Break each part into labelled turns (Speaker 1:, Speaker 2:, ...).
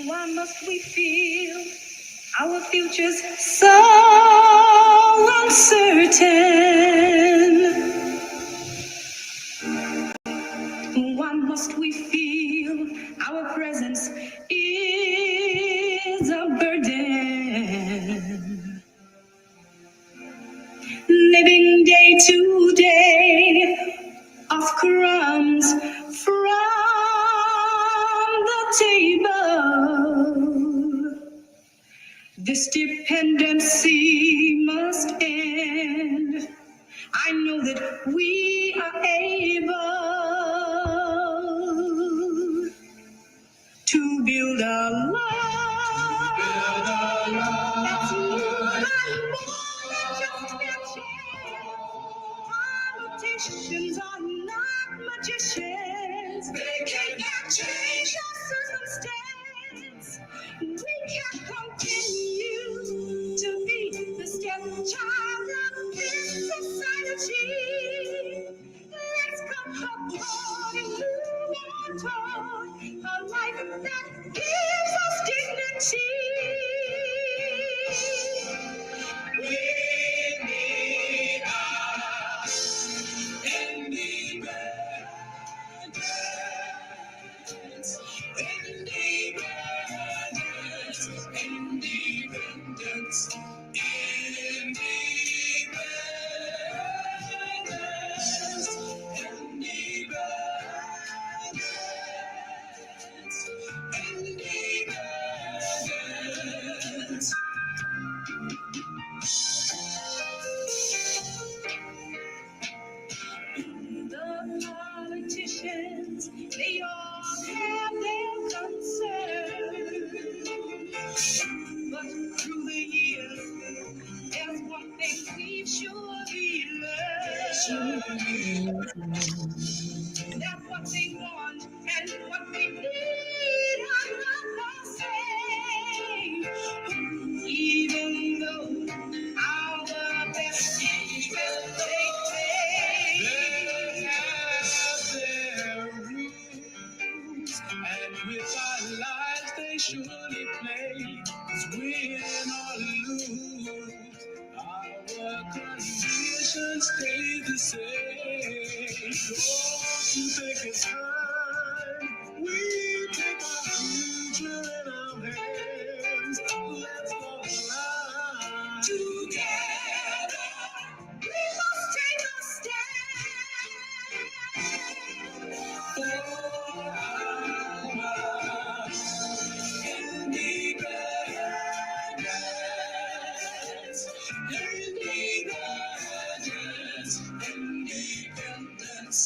Speaker 1: Why must we feel our future's so uncertain? Why must we feel our presence is a burden? Living day to day off crumbs from the table. This dependency must end. I know that we are able to build a love that's more than just politicians are not magicians. They cannot change our circumstance. We can't continue to be the stepchild of this society. Let's come apart and move on toward a life that gives us dignity. We need our independence, independence, independence, independence, independence. The politicians, they all have their concerns. But through the years, there's one thing we've surely learned. That what they want and what they need are not the same. Even though our best interests they claim. They have their rules, and with our lives they surely play. 'Cause win or lose, our conditions stay the same. Don't you think it's time we take our future in our hands? Let's go alive. Together, we must take a stand for our independence, independence, independence,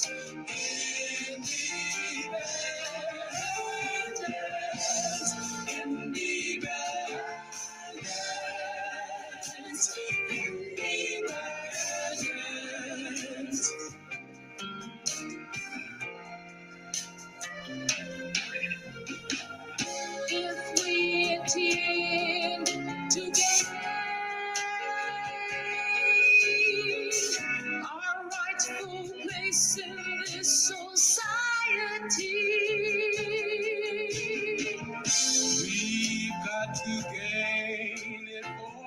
Speaker 1: independence, independence, independence. If we intend to gain our rightful place in this society, we've got to gain it for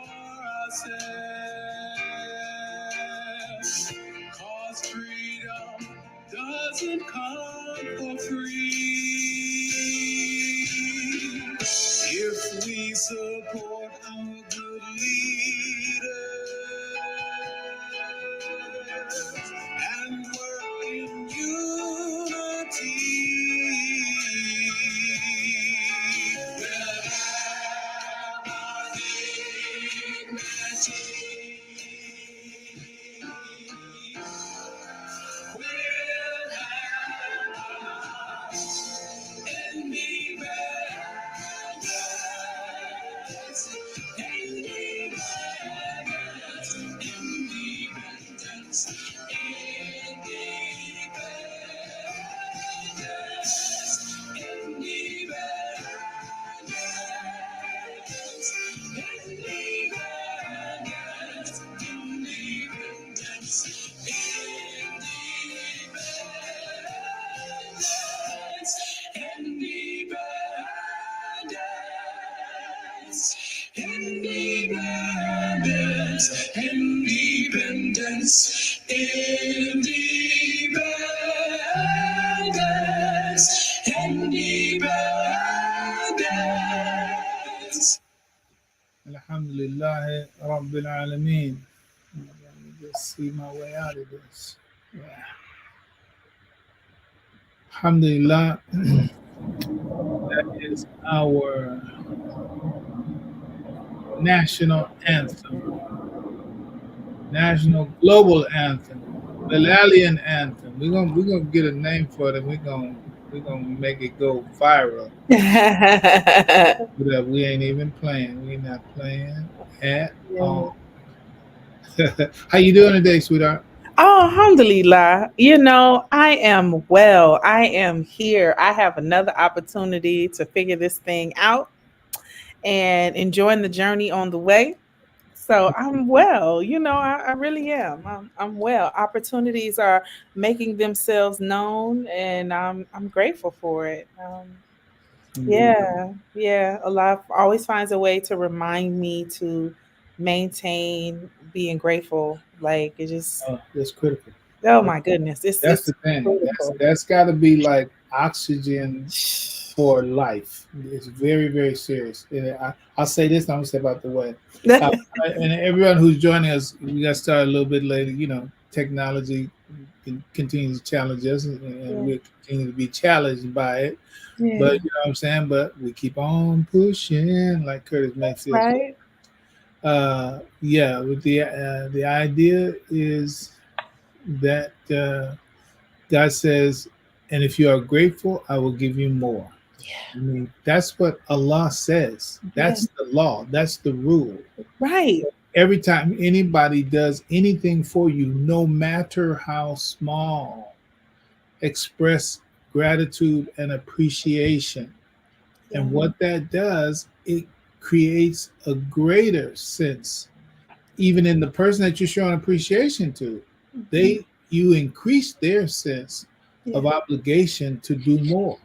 Speaker 1: ourselves. 'Cause freedom doesn't come for free. If we support our good leaders and work in unity, we'll have our dignity. We'll have our independence, independence, Independence, independence, independence, independence. Alhamdulillah Rabbil Alameen. Let me just see my way out of this. Yeah. Alhamdulillah, that is our national anthem, national global anthem, Bilalian anthem. We're gonna get a name for it. We're gonna make it go viral.
Speaker 2: Yeah.
Speaker 1: But we ain't even playing. We're not playing at all. How you doing today, sweetheart?
Speaker 2: Oh, alhamdulillah. I am well. I am here. I have another opportunity to figure this thing out and enjoying the journey on the way. So I'm well. I really am. I'm well. Opportunities are making themselves known, and I'm grateful for it.
Speaker 1: Alhamdulillah.
Speaker 2: Yeah. Allah always finds a way to remind me to maintain being grateful. Like it just,
Speaker 1: That's critical.
Speaker 2: oh my goodness,
Speaker 1: That's
Speaker 2: it's
Speaker 1: the thing.
Speaker 2: critical.
Speaker 1: That's got to be like oxygen for life. It's very, very serious. And I'll say this, I'm going to step out the way. Uh, and everyone who's joining us, we got started a little bit later. Technology continues to challenge us, and
Speaker 2: Yeah,
Speaker 1: we'll continue to be challenged by it. But
Speaker 2: yeah,
Speaker 1: you know what I'm saying? But we keep on pushing, like Curtis
Speaker 2: that's
Speaker 1: Mayfield said.
Speaker 2: right.
Speaker 1: Yeah, with the idea is that God says, and if you are grateful, I will give you more. I mean, that's what Allah says.
Speaker 2: Yeah,
Speaker 1: That's the law. That's the rule.
Speaker 2: right.
Speaker 1: Every time anybody does anything for you, no matter how small, express gratitude and appreciation.
Speaker 2: Yeah,
Speaker 1: And what that does, it creates a greater sense, even in the person that you're showing appreciation to.
Speaker 2: mhm,
Speaker 1: You increase their sense
Speaker 2: yeah,
Speaker 1: of obligation to do more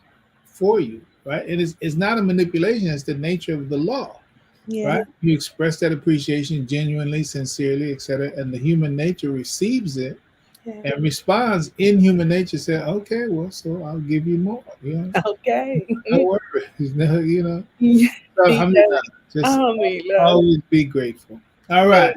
Speaker 1: for you, right? It's not a manipulation, it's the nature of the law, right?
Speaker 2: yeah,
Speaker 1: You express that appreciation genuinely, sincerely, etc., and the human nature receives it
Speaker 2: yeah.
Speaker 1: and responds in human nature, say, okay, well, so I'll give you more,
Speaker 2: Okay.
Speaker 1: no worries. No,
Speaker 2: Yeah,
Speaker 1: so
Speaker 2: he
Speaker 1: alhamdulillah,
Speaker 2: does.
Speaker 1: just
Speaker 2: Alhamdulillah.
Speaker 1: always be grateful. All
Speaker 2: Yes.
Speaker 1: right,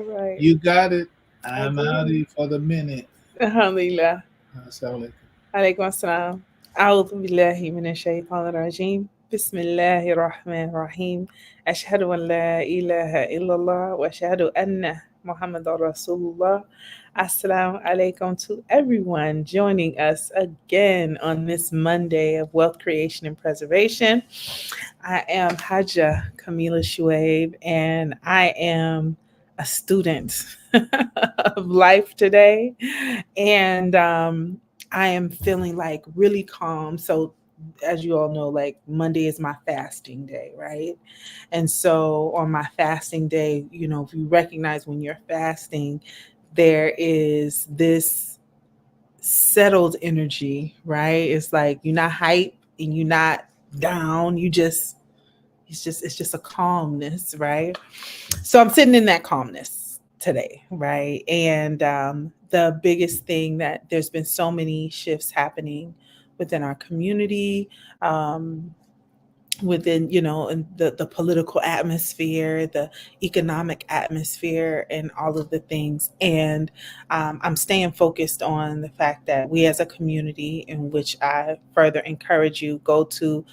Speaker 2: All right.
Speaker 1: you got it.
Speaker 2: I
Speaker 1: I'm out of
Speaker 2: do.
Speaker 1: here for the minute.
Speaker 2: Alhamdulillah.
Speaker 1: Assalamu alaikum.
Speaker 2: عليكم السلام. أعوذ بالله من الشيطان الرجيم. بسم الله الرحمن الرحيم. أشهد أن لا إله إلا الله وأشهد أن محمد رسول الله. Assalamu alaikum to everyone joining us again on this Monday of Wealth Creation and Preservation. I am Haja Camila Shuaib, and I am a student of life today. And I am feeling like really calm. So, as you all know, like Monday is my fasting day, right? And so, on my fasting day, if you recognize when you're fasting, there is this settled energy, right? It's like you're not hype and you're not down. It's just a calmness, right? So I'm sitting in that calmness today, right? And the biggest thing that there's been so many shifts happening within our community, um, within in the political atmosphere, the economic atmosphere, and all of the things. And I'm staying focused on the fact that we as a community, in which I further encourage you, go to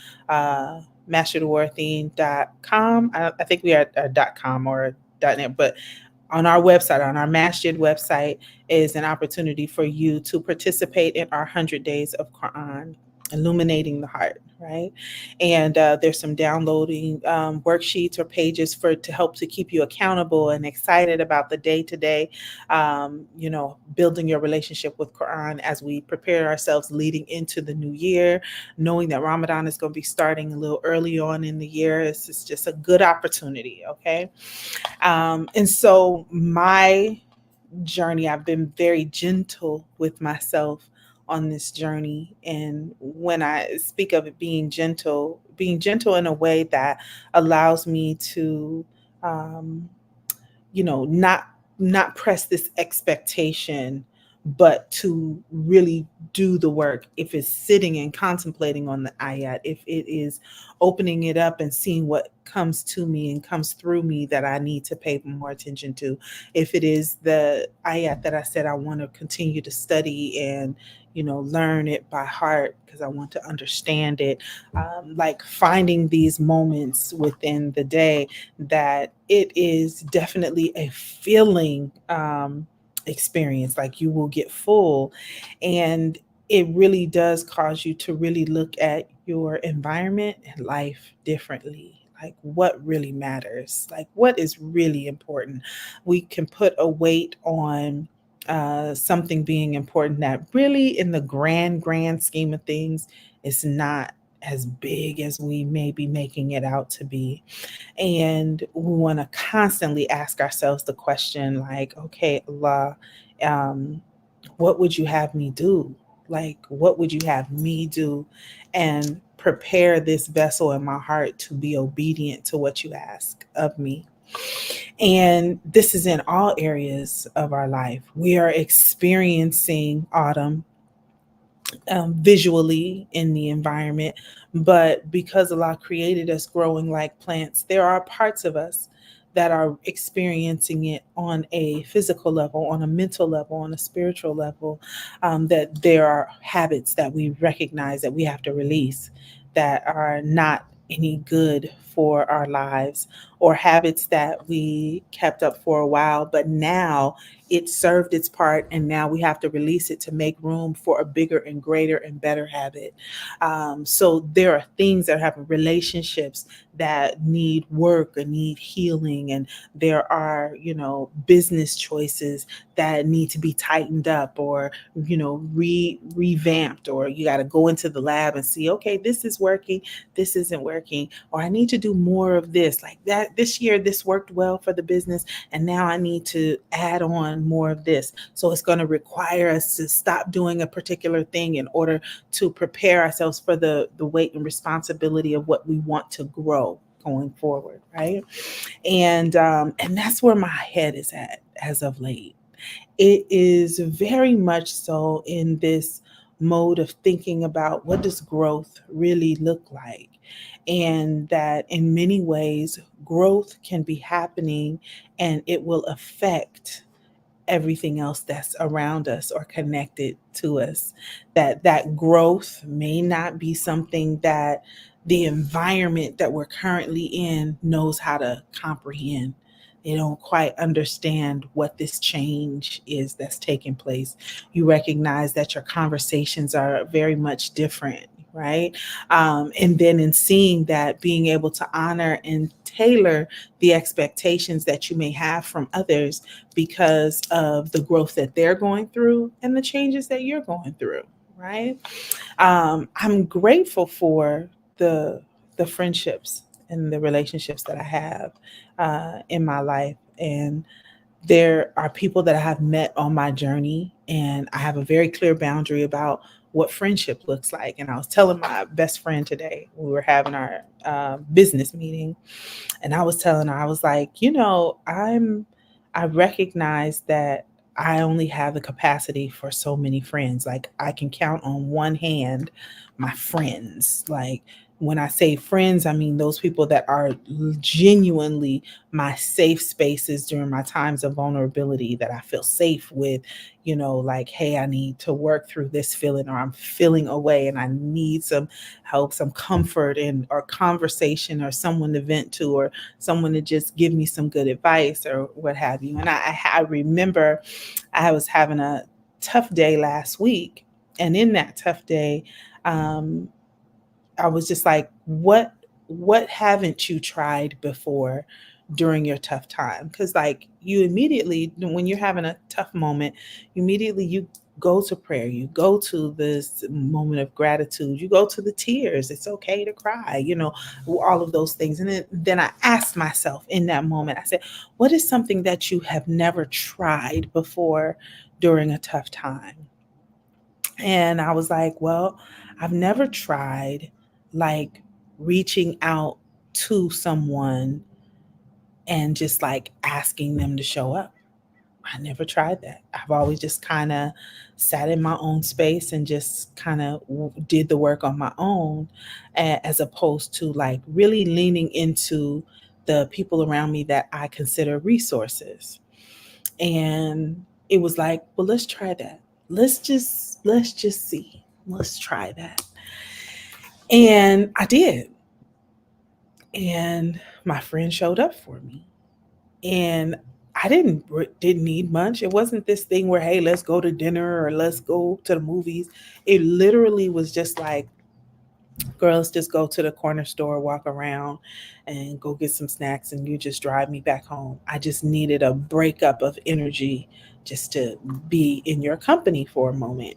Speaker 2: mastertheworthing.com. I think we are .com or .net, but on our website, on our Masjid website, is an opportunity for you to participate in our 100 days of Quran, illuminating the heart, right? And there's some downloading worksheets or pages to help to keep you accountable and excited about the day to day, building your relationship with Quran as we prepare ourselves leading into the new year, knowing that Ramadan is going to be starting a little early on in the year. It's just a good opportunity, okay? And so my journey, I've been very gentle with myself on this journey. And when I speak of it being gentle, being gentle in a way that allows me to, um, not press this expectation, but to really do the work. If it's sitting and contemplating on the ayat, if it is opening it up and seeing what comes to me and comes through me that I need to pay more attention to, if it is the ayat that I said I want to continue to study and learn it by heart because I want to understand it, like finding these moments within the day that it is definitely a feeling experience, like you will get full. And it really does cause you to really look at your environment and life differently, like what really matters, like what is really important. We can put a weight on something being important that really in the grand scheme of things is not as big as we may be making it out to be. And we want to constantly ask ourselves the question, like, okay, Allah, um, what would you have me do? Like, what would you have me do? And prepare this vessel in my heart to be obedient to what you ask of me. And this is in all areas of our life. We are experiencing autumn visually in the environment. But because Allah created us growing like plants, there are parts of us that are experiencing it on a physical level, on a mental level, on a spiritual level, that there are habits that we recognize that we have to release that are not any good for our lives, or habits that we kept up for a while, but now it served its part and now we have to release it to make room for a bigger and greater and better habit. So there are things that happen, relationships that need work or need healing, and there are business choices that need to be tightened up or revamped, or you got to go into the lab and see, okay, this is working, this isn't working, or I need to do more of this. Like that this year this worked well for the business, and now I need to add on more of this. So it's going to require us to stop doing a particular thing in order to prepare ourselves for the weight and responsibility of what we want to grow going forward, right? And that's where my head is at as of late. It is very much so in this mode of thinking about what does growth really look like, and that in many ways growth can be happening and it will affect everything else that's around us or connected to us. That growth may not be something that the environment that we're currently in knows how to comprehend. They don't quite understand what this change is that's taking place. You recognize that your conversations are very much different, right? And then in seeing that, being able to honor and tailor the expectations that you may have from others because of the growth that they're going through and the changes that you're going through, right? I'm grateful for the the friendships and the relationships that I have in my life, and there are people that I have met on my journey, and I have a very clear boundary about what friendship looks like. And I was telling my best friend today, we were having our business meeting, and I was telling her, I was like, I recognize that I only have the capacity for so many friends. Like I can count on one hand my friends. Like when I say friends, I mean those people that are genuinely my safe spaces during my times of vulnerability, that I feel safe with, like, hey, I need to work through this feeling, or I'm feeling away and I need some help, some comfort, and or conversation, or someone to vent to, or someone to just give me some good advice or what have you. And I remember I was having a tough day last week, and in that tough day, um, I was just like, what haven't you tried before during your tough time? Because like you immediately, when you're having a tough moment, immediately you go to prayer, you go to this moment of gratitude, you go to the tears. It's okay to cry, all of those things. And then I asked myself in that moment, I said, what is something that you have never tried before during a tough time? And I was like, well, I've never tried like reaching out to someone and just like asking them to show up. I never tried that. I've always just kind of sat in my own space and just kind of did the work on my own, as opposed to like really leaning into the people around me that I consider resources. And it was like, well, let's try that. Let's just see. Let's try that. And I did. And my friend showed up for me. And I didn't need much. It wasn't this thing where, hey, let's go to dinner or let's go to the movies. It literally was just like, girls, just go to the corner store, walk around, and go get some snacks, and you just drive me back home. I just needed a breakup of energy just to be in your company for a moment.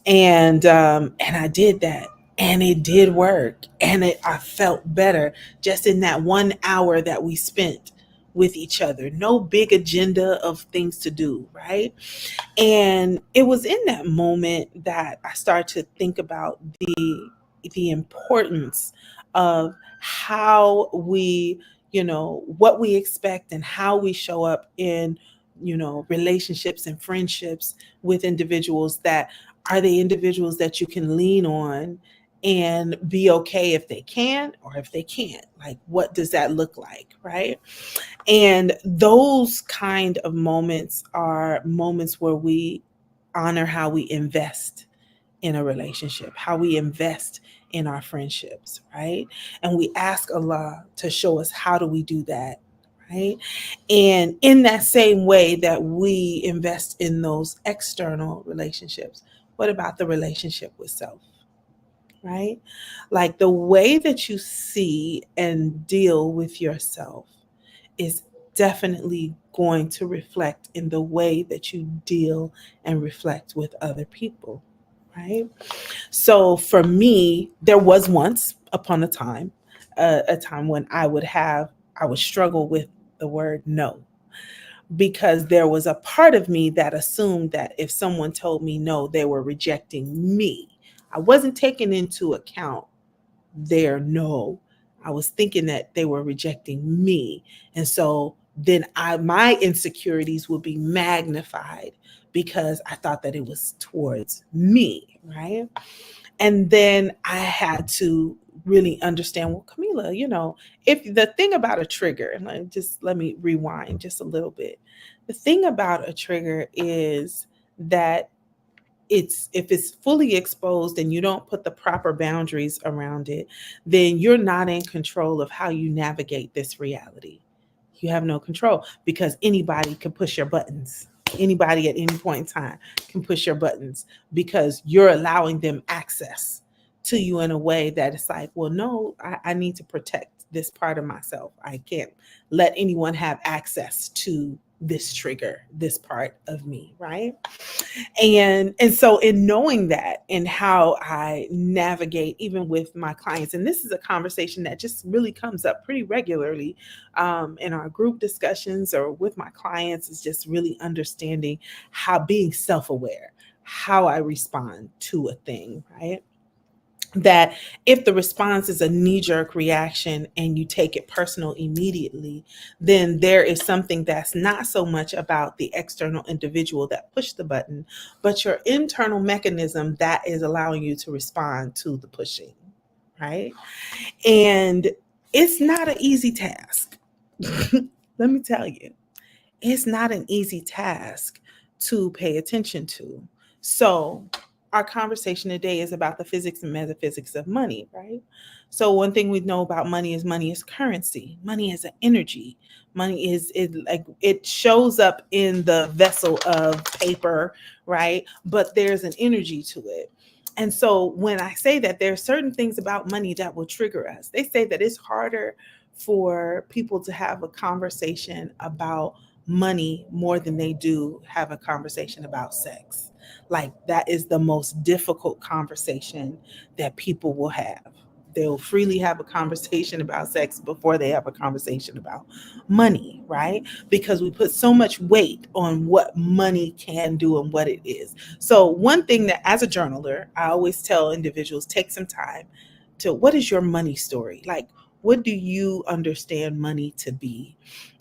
Speaker 2: And I did that, and it did work, and I felt better just in that 1 hour that we spent with each other. No big agenda of things to do, right? And it was in that moment that I started to think about the importance of how we, what we expect and how we show up in, relationships and friendships with individuals. That are they individuals that you can lean on and be okay if they can or if they can't? Like, what does that look like, right? And those kind of moments are moments where we honor how we invest in a relationship, how we invest in our friendships, right? And we ask Allah to show us how do we do that, right? And in that same way that we invest in those external relationships, what about the relationship with self, right? Like the way that you see and deal with yourself is definitely going to reflect in the way that you deal and reflect with other people, right? So for me, there was once upon a time, a time when I would struggle with the word no, because there was a part of me that assumed that if someone told me no, they were rejecting me. I wasn't taking into account their no. I was thinking that they were rejecting me. And so then my insecurities would be magnified because I thought that it was towards me, right? And then I had to really understand, well, Camila, if the thing about a trigger, and let me rewind just a little bit. The thing about a trigger is that it's if it's fully exposed and you don't put the proper boundaries around it, then you're not in control of how you navigate this reality. You have no control because anybody can push your buttons. Anybody at any point in time can push your buttons because you're allowing them access to you in a way that it's like, well, no, I need to protect this part of myself. I can't let anyone have access to this trigger, this part of me, right? And so in knowing that and how I navigate even with my clients, and this is a conversation that just really comes up pretty regularly in our group discussions or with my clients, is just really understanding how being self-aware, how I respond to a thing, right? That if the response is a knee-jerk reaction and you take it personal immediately, then there is something that's not so much about the external individual that pushed the button, but your internal mechanism that is allowing you to respond to the pushing, right? And it's not an easy task. Let me tell you, it's not an easy task to pay attention to. So, our conversation today is about the physics and metaphysics of money, right? So, one thing we know about money is currency. Money is an energy. Money is like it shows up in the vessel of paper, right? But there's an energy to it. And so when I say that there are certain things about money that will trigger us, they say that it's harder for people to have a conversation about money more than they do have a conversation about sex. Like that is the most difficult conversation that people will have. They'll freely have a conversation about sex before they have a conversation about money, right? Because we put so much weight on what money can do and what it is. So, one thing that as a journaler, I always tell individuals take some time, what is your money story? Like, what do you understand money to be?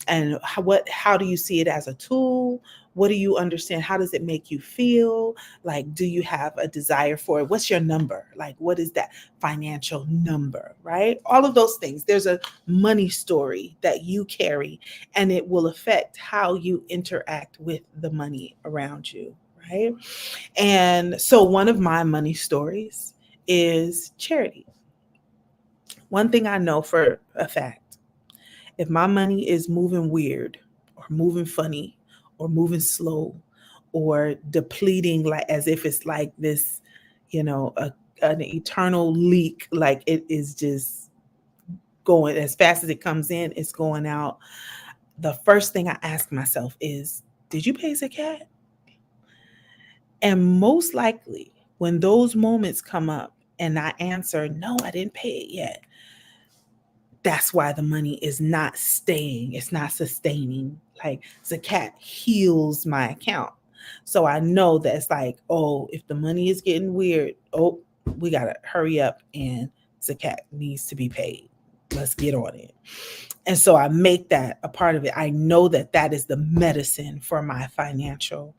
Speaker 2: And how do you see it as a tool? What do you understand? How does it make you feel? Like, do you have a desire for it? What's your number? Like, what is that financial number, right? All of those things. There's a money story that you carry, and it will affect how you interact with the money around you, right? And so one of my money stories is charity. One thing I know for a fact, if my money is moving weird or moving funny or moving slow or depleting, like as if it's like this, an eternal leak, like it is just going as fast as it comes in, it's going out. The first thing I ask myself is, did you pay zakat? And most likely, when those moments come up and I answer, no, I didn't pay it yet, that's why the money is not staying, it's not sustaining. Like zakat heals my account. So I know that it's like, oh, if the money is getting weird, oh, we got to hurry up and zakat needs to be paid. Let's get on it. And so I make that a part of it. I know that that is the medicine for my financial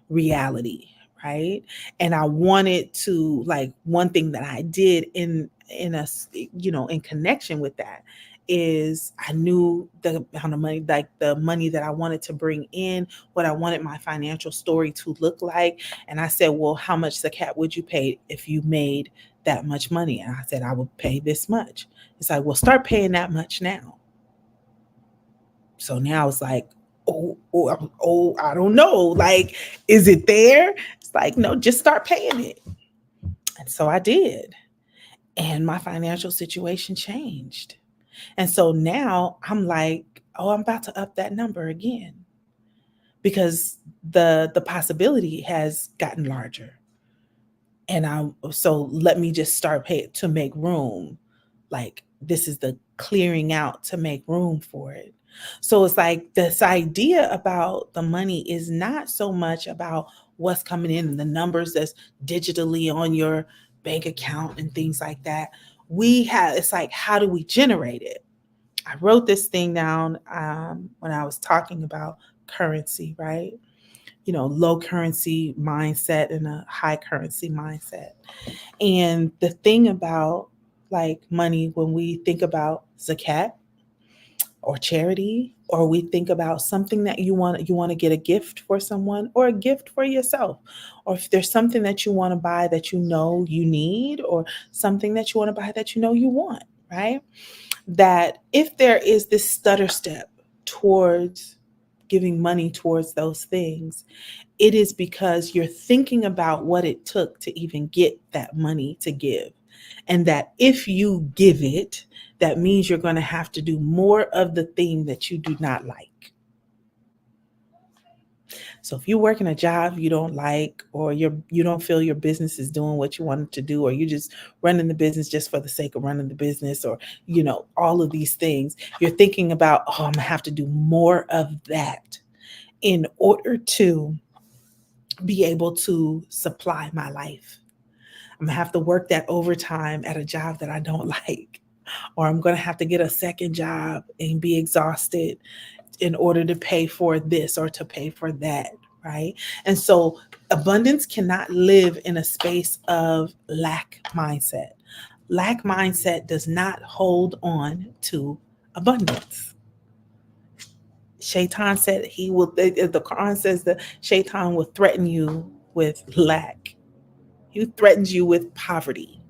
Speaker 2: reality, right? And I wanted to, like, one thing that I did in a, in connection with that is I knew the amount of money, like the money that I wanted to bring in, what I wanted my financial story to look like. And I said, well, how much zakat would you pay if you made that much money? And I said, I would pay this much. It's like, well, start paying that much now. So now it's like, I don't know. Like, is it there? It's like, no, just start paying it. And so I did. And my financial situation changed. And so now I'm like, oh, I'm about to up that number again because the possibility has gotten larger. And so let me just start paying to make room. Like, this is the clearing out to make room for it. So it's like this idea about the money is not so much about what's coming in and the numbers that's digitally on your bank account and things like that. It's like, how do we generate it? I wrote this thing down when I was talking about currency, right? Low currency mindset and a high currency mindset. And the thing about like money, when we think about zakat or charity, or we think about something that you want to get a gift for someone or a gift for yourself, or if there's something that you want to buy that you know you need, or something that you want to buy that you know you want, right? That if there is this stutter step towards giving money towards those things, it is because you're thinking about what it took to even get that money to give. And that if you give it, that means you're going to have to do more of the thing that you do not like. So if you're working a job you don't like, or you don't feel your business is doing what you want it to do, or you're just running the business just for the sake of running the business, or all of these things, you're thinking about, oh, I'm gonna have to do more of that in order to be able to supply my life. I'm gonna have to work that overtime at a job that I don't like, or I'm gonna have to get a second job and be exhausted in order to pay for this or to pay for that, right? And so abundance cannot live in a space of lack mindset. Lack mindset does not hold on to abundance. Shaitan said he will, the Quran says that Shaitan will threaten you with lack. He threatens you with poverty.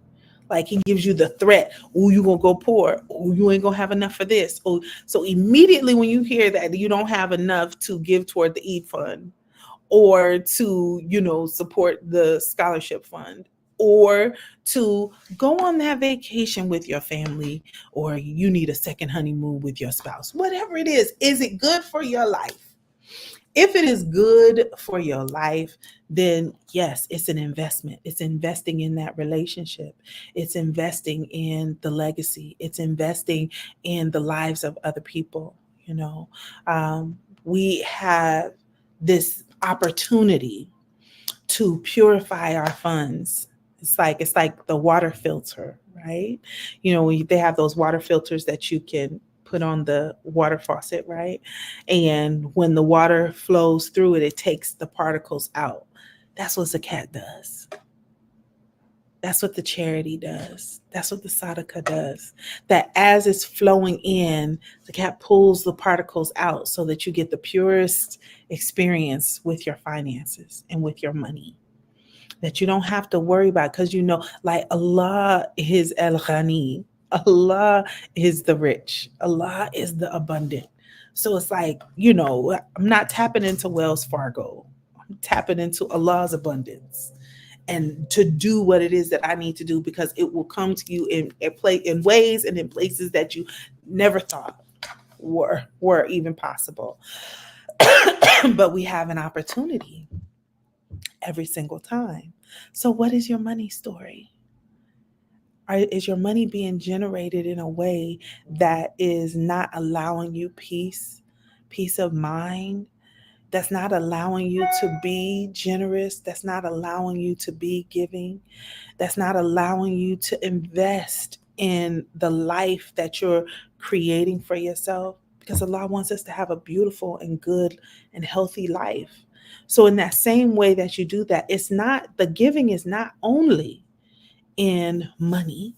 Speaker 2: Like, he gives you the threat, oh, you're going to go poor. Oh, you ain't going to have enough for this. Oh, so immediately when you hear that you don't have enough to give toward the Eid fund, or to, support the scholarship fund, or to go on that vacation with your family, or you need a second honeymoon with your spouse, whatever it is it good for your life? If it is good for your life, then yes, it's an investment. It's investing in that relationship. It's investing in the legacy. It's investing in the lives of other people. We have this opportunity to purify our funds. It's like the water filter, right? They have those water filters that you can put on the water faucet, right? And when the water flows through it, it takes the particles out. That's what zakat does. That's what the charity does. That's what the sadaqah does. That as it's flowing in, the cat pulls the particles out so that you get the purest experience with your finances and with your money. That you don't have to worry about, because like Allah is El Ghani. Allah is the rich. Allah is the abundant. So it's like, I'm not tapping into Wells Fargo. I'm tapping into Allah's abundance, and to do what it is that I need to do, because it will come to you in ways and in places that you never thought were even possible. But we have an opportunity every single time. So what is your money story? Is your money being generated in a way that is not allowing you peace of mind, that's not allowing you to be generous, that's not allowing you to be giving, that's not allowing you to invest in the life that you're creating for yourself? Because Allah wants us to have a beautiful and good and healthy life. So in that same way that you do that, it's not, the giving is not only in money,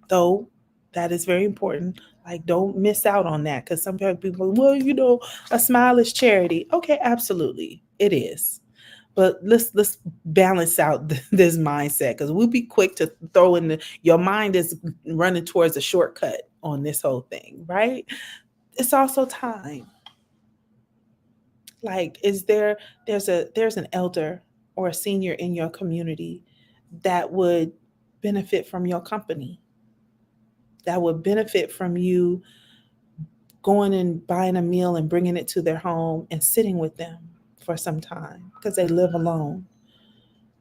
Speaker 2: though that is very important. Like, don't miss out on that, because some people, well, a smile is charity. Okay, absolutely, it is. But let's balance out this mindset, because we'll be quick to throw in your mind is running towards a shortcut on this whole thing, right? It's also time. Like, there's an elder or a senior in your community that would benefit from your company, that would benefit from you going and buying a meal and bringing it to their home and sitting with them for some time, because they live alone.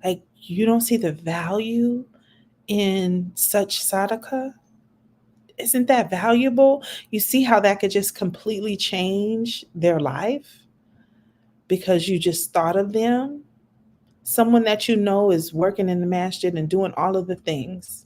Speaker 2: Like, you don't see the value in such sadaqah? Isn't that valuable? You see how that could just completely change their life because you just thought of them? Someone that is working in the masjid and doing all of the things,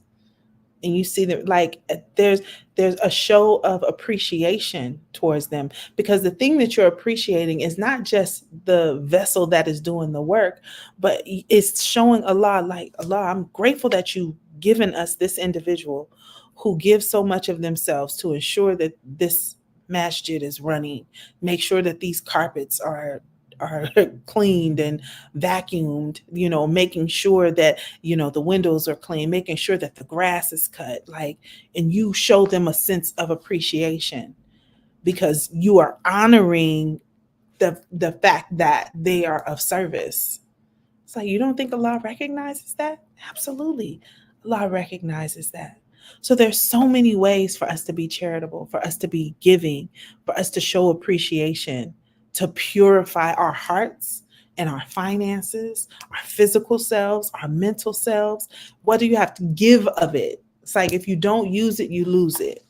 Speaker 2: and you see that, like, there's a show of appreciation towards them, because the thing that you're appreciating is not just the vessel that is doing the work, but it's showing Allah, like, Allah, I'm grateful that you given us this individual who gives so much of themselves to ensure that this masjid is running, make sure that these carpets are cleaned and vacuumed, making sure that the windows are clean, making sure that the grass is cut, like, and you show them a sense of appreciation because you are honoring the fact that they are of service. It's like, you don't think Allah recognizes that? Absolutely. Allah recognizes that. So there's so many ways for us to be charitable, for us to be giving, for us to show appreciation, to purify our hearts and our finances, our physical selves, our mental selves. What do you have to give of it? It's like, if you don't use it, you lose it.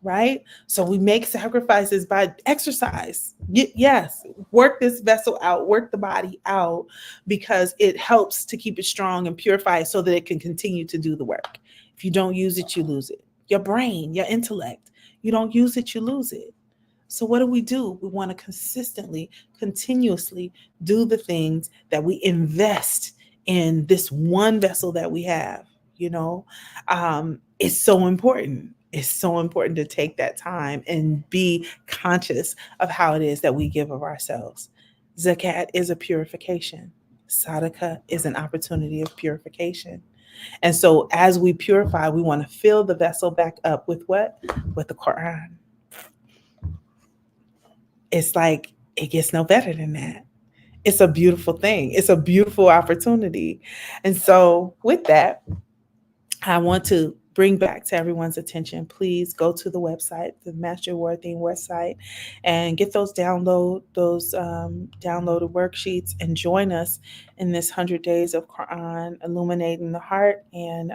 Speaker 2: Right? So we make sacrifices by exercise. Yes, work this vessel out, work the body out, because it helps to keep it strong and purify it so that it can continue to do the work. If you don't use it, you lose it. Your brain, your intellect, you don't use it, you lose it. So what do? We want to consistently, continuously do the things that we invest in this one vessel that we have. It's so important. It's so important to take that time and be conscious of how it is that we give of ourselves. Zakat is a purification. Sadaqah is an opportunity of purification. And so as we purify, we want to fill the vessel back up with what? With the Quran. It's like, it gets no better than that. It's a beautiful thing. It's a beautiful opportunity. And so with that, I want to bring back to everyone's attention, please go to the website, the Master Word Theme website, and get those downloaded worksheets, and join us in this 100 days of Quran illuminating the heart, and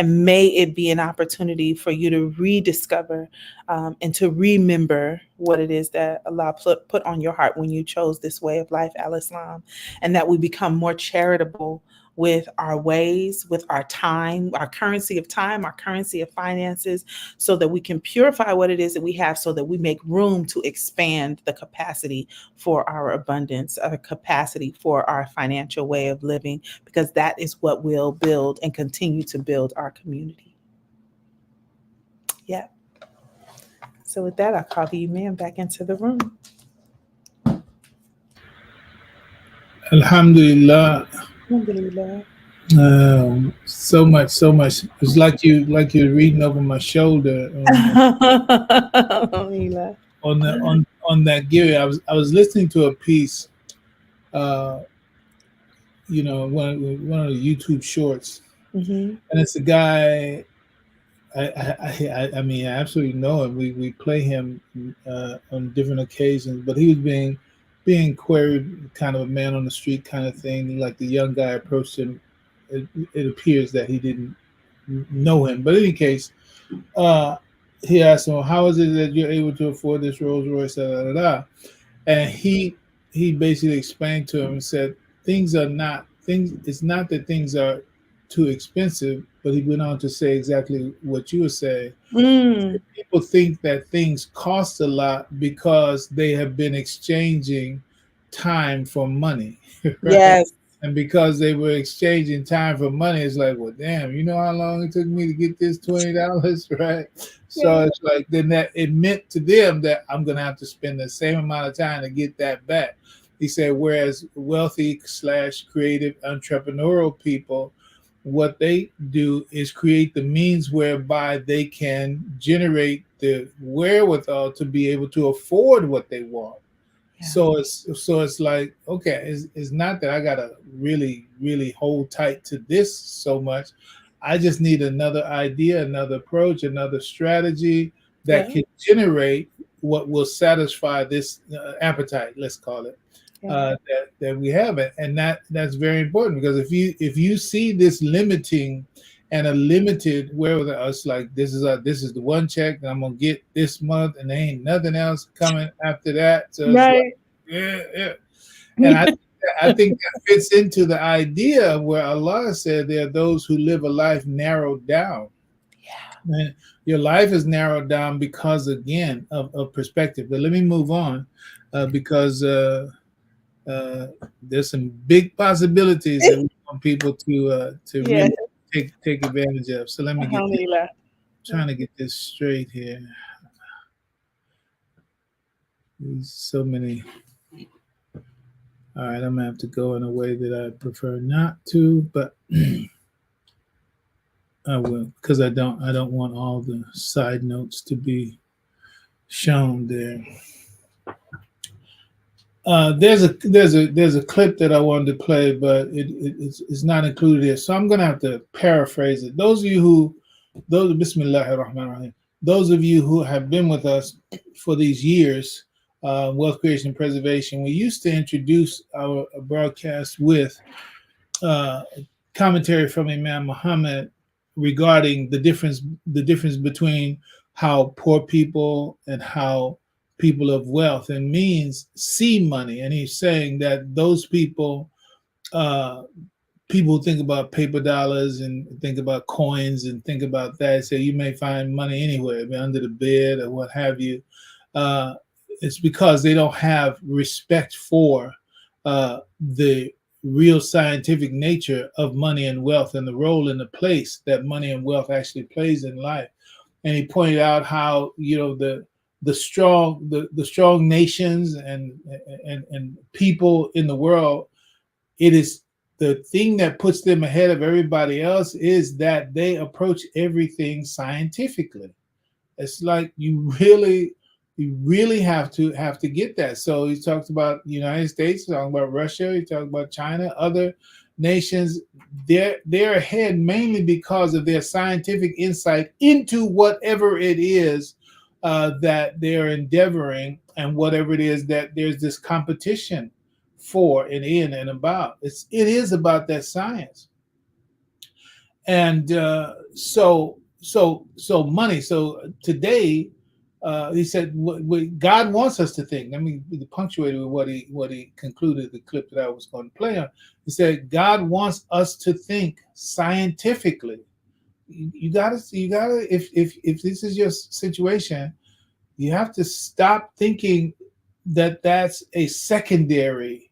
Speaker 2: may it be an opportunity for you to rediscover and to remember what it is that Allah put on your heart when you chose this way of life, Al Islam, and that we become more charitable with our ways, with our time, our currency of time, our currency of finances, so that we can purify what it is that we have, so that we make room to expand the capacity for our abundance, our capacity for our financial way of living, because that is what will build and continue to build our community. Yeah. So with that, I'll call the man back into the room.
Speaker 1: Alhamdulillah.
Speaker 2: Alhamdulillah.
Speaker 1: So much, so much. It's like you're reading over my shoulder
Speaker 2: Alhamdulillah.
Speaker 1: on that gear. I was listening to a piece, uh, one of the YouTube shorts,
Speaker 2: Mm-hmm.
Speaker 1: and it's a guy. I mean, I absolutely know him. We play him on different occasions, but he was being queried, kind of a man on the street kind of thing. Like the young guy approached him. It appears that he didn't know him, but in any case, uh, he asked him, "How is it that you're able to afford this Rolls Royce?" Da, da, da, da. And he basically explained to him and said, "Things are not things. It's not that things are too expensive," but he went on to say exactly what you were saying.
Speaker 2: Mm.
Speaker 1: People think that things cost a lot because they have been exchanging time for money, right?
Speaker 2: Yes.
Speaker 1: And because they were exchanging time for money, it's like, well, damn, you know how long it took me to get this $20, right? So
Speaker 2: Yeah.
Speaker 1: it's like then that it meant to them that I'm gonna have to spend the same amount of time to get that back. He said, whereas wealthy slash creative entrepreneurial people, what they do is create the means whereby they can generate the wherewithal to be able to afford what they want.
Speaker 2: Yeah.
Speaker 1: So it's like, okay, it's not that I gotta really hold tight to this so much. I just need another idea, another approach, another strategy that
Speaker 2: Yeah.
Speaker 1: can generate what will satisfy this appetite, let's call it,
Speaker 2: Yeah.
Speaker 1: that we have it, and that's very important, because if you see this limiting and a limited wherewithal, it's like this is the one check that I'm gonna get this month, and there ain't nothing else coming after that. So it's like,
Speaker 2: Right.
Speaker 1: yeah, yeah. And I think that fits into the idea where Allah said there are those who live a life narrowed down.
Speaker 2: Yeah.
Speaker 1: And your life is narrowed down because, again, of perspective. But let me move on, because there's some big possibilities that we want people to
Speaker 2: Yeah.
Speaker 1: really take advantage of. So let me get this,
Speaker 2: Alhamdulillah.
Speaker 1: trying to get this straight here. There's so many. All right, I'm gonna have to go in a way that I prefer not to, but I will, because I don't want all the side notes to be shown there. There's a clip that I wanted to play, but it's not included here, so I'm gonna have to paraphrase it. Those Bismillahir Rahmanir Rahim. Those of you who have been with us for these years, wealth creation and preservation, we used to introduce our broadcast with uh, commentary from Imam Muhammad regarding the difference between how poor people and how people of wealth and means see money. And he's saying that those uh, people think about paper dollars and think about coins and think about that. So you may find money anywhere, under the bed or what have you. Uh, it's because they don't have respect for the real scientific nature of money and wealth, and the role and the place that money and wealth actually plays in life. And he pointed out how, the strong nations and people in the world, it is the thing that puts them ahead of everybody else is that they approach everything scientifically. It's like you really have to get that. So he talks about the United States, talking about Russia, he talks about China, other nations. They're ahead mainly because of their scientific insight into whatever it is that they're endeavoring, and whatever it is that there's this competition for and in and about. It is about that science. And so money. So today, he said, what God wants us to think. Let me punctuate with what he concluded the clip that I was going to play on. He said, God wants us to think scientifically. You gotta, if this is your situation, you have to stop thinking that that's a secondary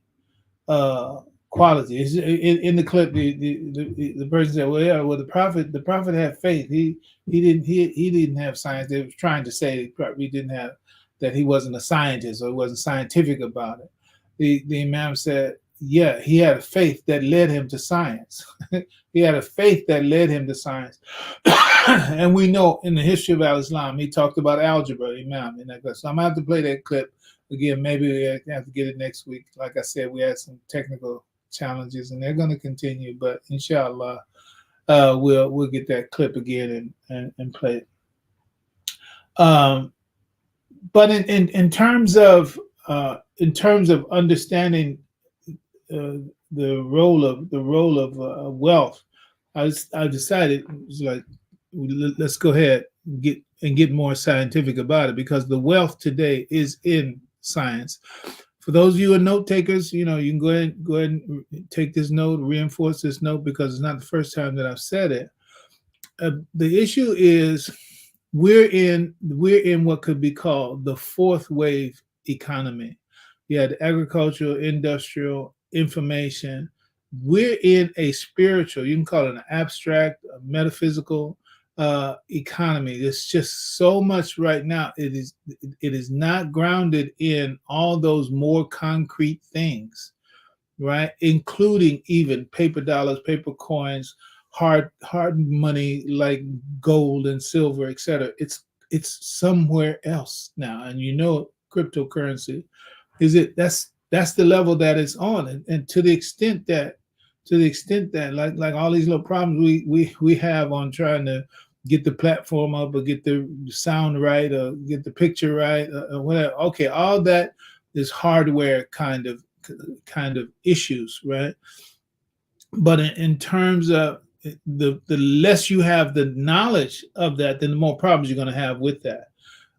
Speaker 1: uh, qualities. In the clip, the person said, "Well, yeah, well, the prophet had faith. He didn't have science. They were trying to say he probably didn't have that. He wasn't a scientist or he wasn't scientific about it." The imam said, "Yeah, he had a faith that led him to science. He had a faith that led him to science." And we know in the history of Al-Islam, he talked about algebra, imam, in that class. So I'm gonna have to play that clip again. Maybe we have to get it next week. Like I said, we had some technical challenges, and they're going to continue. But inshallah, we'll get that clip again and play it. But in terms of understanding the role of wealth, I decided it's like, let's go ahead and get more scientific about it, because the wealth today is in science. For those of you who are note takers, you can go ahead and take this note, reinforce this note, because it's not the first time that I've said it. The issue is we're in what could be called the fourth wave economy. You had agricultural, industrial, information. We're in a spiritual, you can call it an abstract, a metaphysical economy. There's just so much right now. It is not grounded in all those more concrete things, right? Including even paper dollars, paper coins, hard money like gold and silver, etc. It's somewhere else now, and cryptocurrency is it. That's the level that it's on, and to the extent that like all these little problems we have on trying to get the platform up or get the sound right or get the picture right or whatever. Okay, all that is hardware kind of issues, right? But in terms of the less you have the knowledge of that, then the more problems you're going to have with that.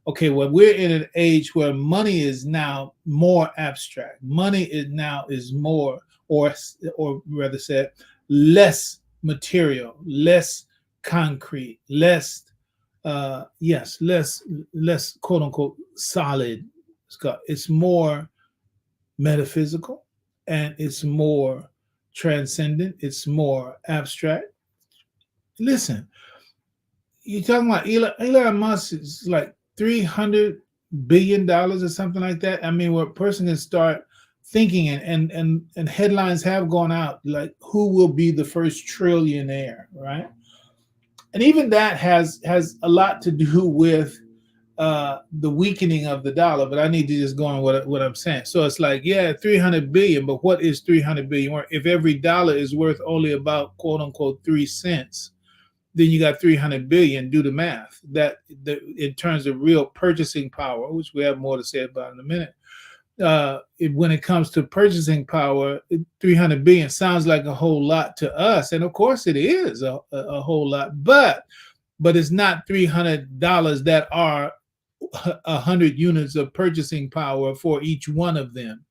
Speaker 1: Okay, well, we're in an age where money is now more abstract. Money is more, or rather said, less material, less concrete, less less quote unquote solid. It's more metaphysical, and it's more transcendent. It's more abstract. Listen, you're talking about Elon Musk is like $300 billion or something like that. I mean, where a person can start thinking, and headlines have gone out like, who will be the first trillionaire, right? And even that has a lot to do with the weakening of the dollar. But I need to just go on what I'm saying. So it's like, yeah, 300 billion, but what is 300 billion? If every dollar is worth only about quote unquote 3 cents, then you got 300 billion. Do the math. That in terms of real purchasing power, which we have more to say about in a minute. When it comes to purchasing power, 300 billion sounds like a whole lot to us, and of course it is a whole lot. But it's not $300 that are 100 units of purchasing power for each one of them.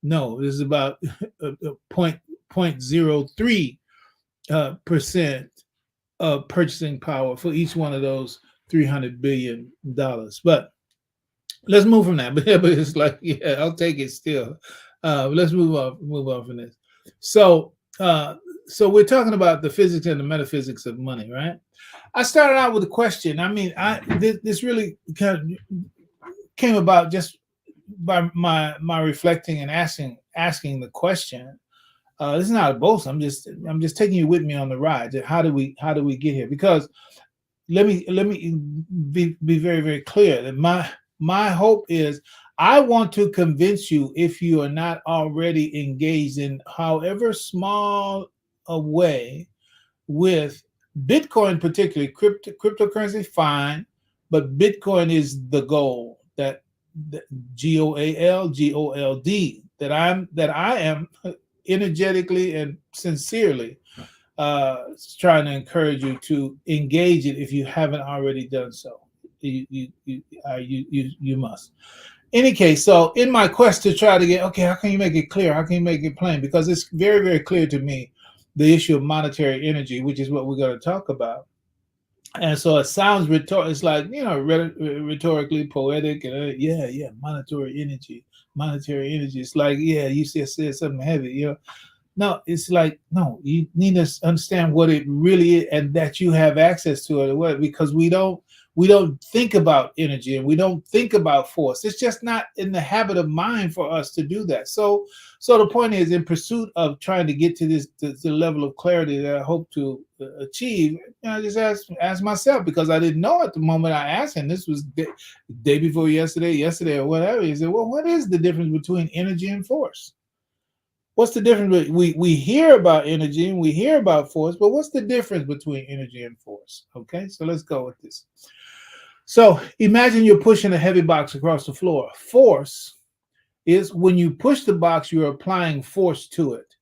Speaker 1: No, this is about 0.03% of purchasing power for each one of those $300 billion. But let's move from that. But it's like, yeah, I'll take it still. Let's move on from this. So we're talking about the physics and the metaphysics of money, right? I started out with a question. I mean, this really kind of came about just by my reflecting and asking the question. This is not a boast. I'm just taking you with me on the ride. How do we get here? Because let me be very, very clear that my hope is, I want to convince you, if you are not already engaged in however small a way with Bitcoin, particularly cryptocurrency, fine, but Bitcoin is the goal. That GOLD, that I am energetically and sincerely trying to encourage you to engage it if you haven't already done so. you must. Any case, so in my quest to try to get, okay, how can you make it clear? How can you make it plain? Because it's very, very clear to me the issue of monetary energy, which is what we're going to talk about. And so it sounds rhetorical. It's like, rhetorically poetic, and yeah, monetary energy. It's like, yeah, you said something heavy, No, it's like, no, you need to understand what it really is, and that you have access to it. Because we don't think about energy, and we don't think about force. It's just not in the habit of mind for us to do that. So the point is, in pursuit of trying to get to the level of clarity that I hope to achieve, I just ask myself, because I didn't know at the moment I asked, and this was day before yesterday or whatever. He said, well, what is the difference between energy and force? What's the difference? We hear about energy and we hear about force, but what's the difference between energy and force? Okay, so let's go with this. So imagine you're pushing a heavy box across the floor. Force is when you push the box, you're applying force to it.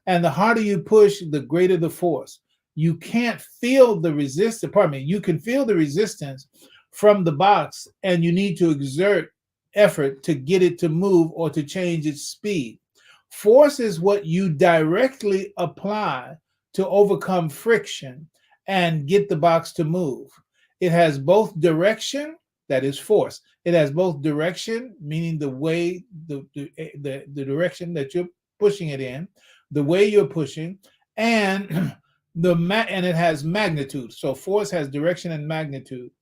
Speaker 1: And the harder you push, the greater the force. You can't feel the resistance, you can feel the resistance from the box, and you need to exert effort to get it to move or to change its speed. Force is what you directly apply to overcome friction and get the box to move. It has both direction, that is force. It has both direction, meaning the way, the direction that you're pushing it in, the way you're pushing, and and it has magnitude. So force has direction and magnitude,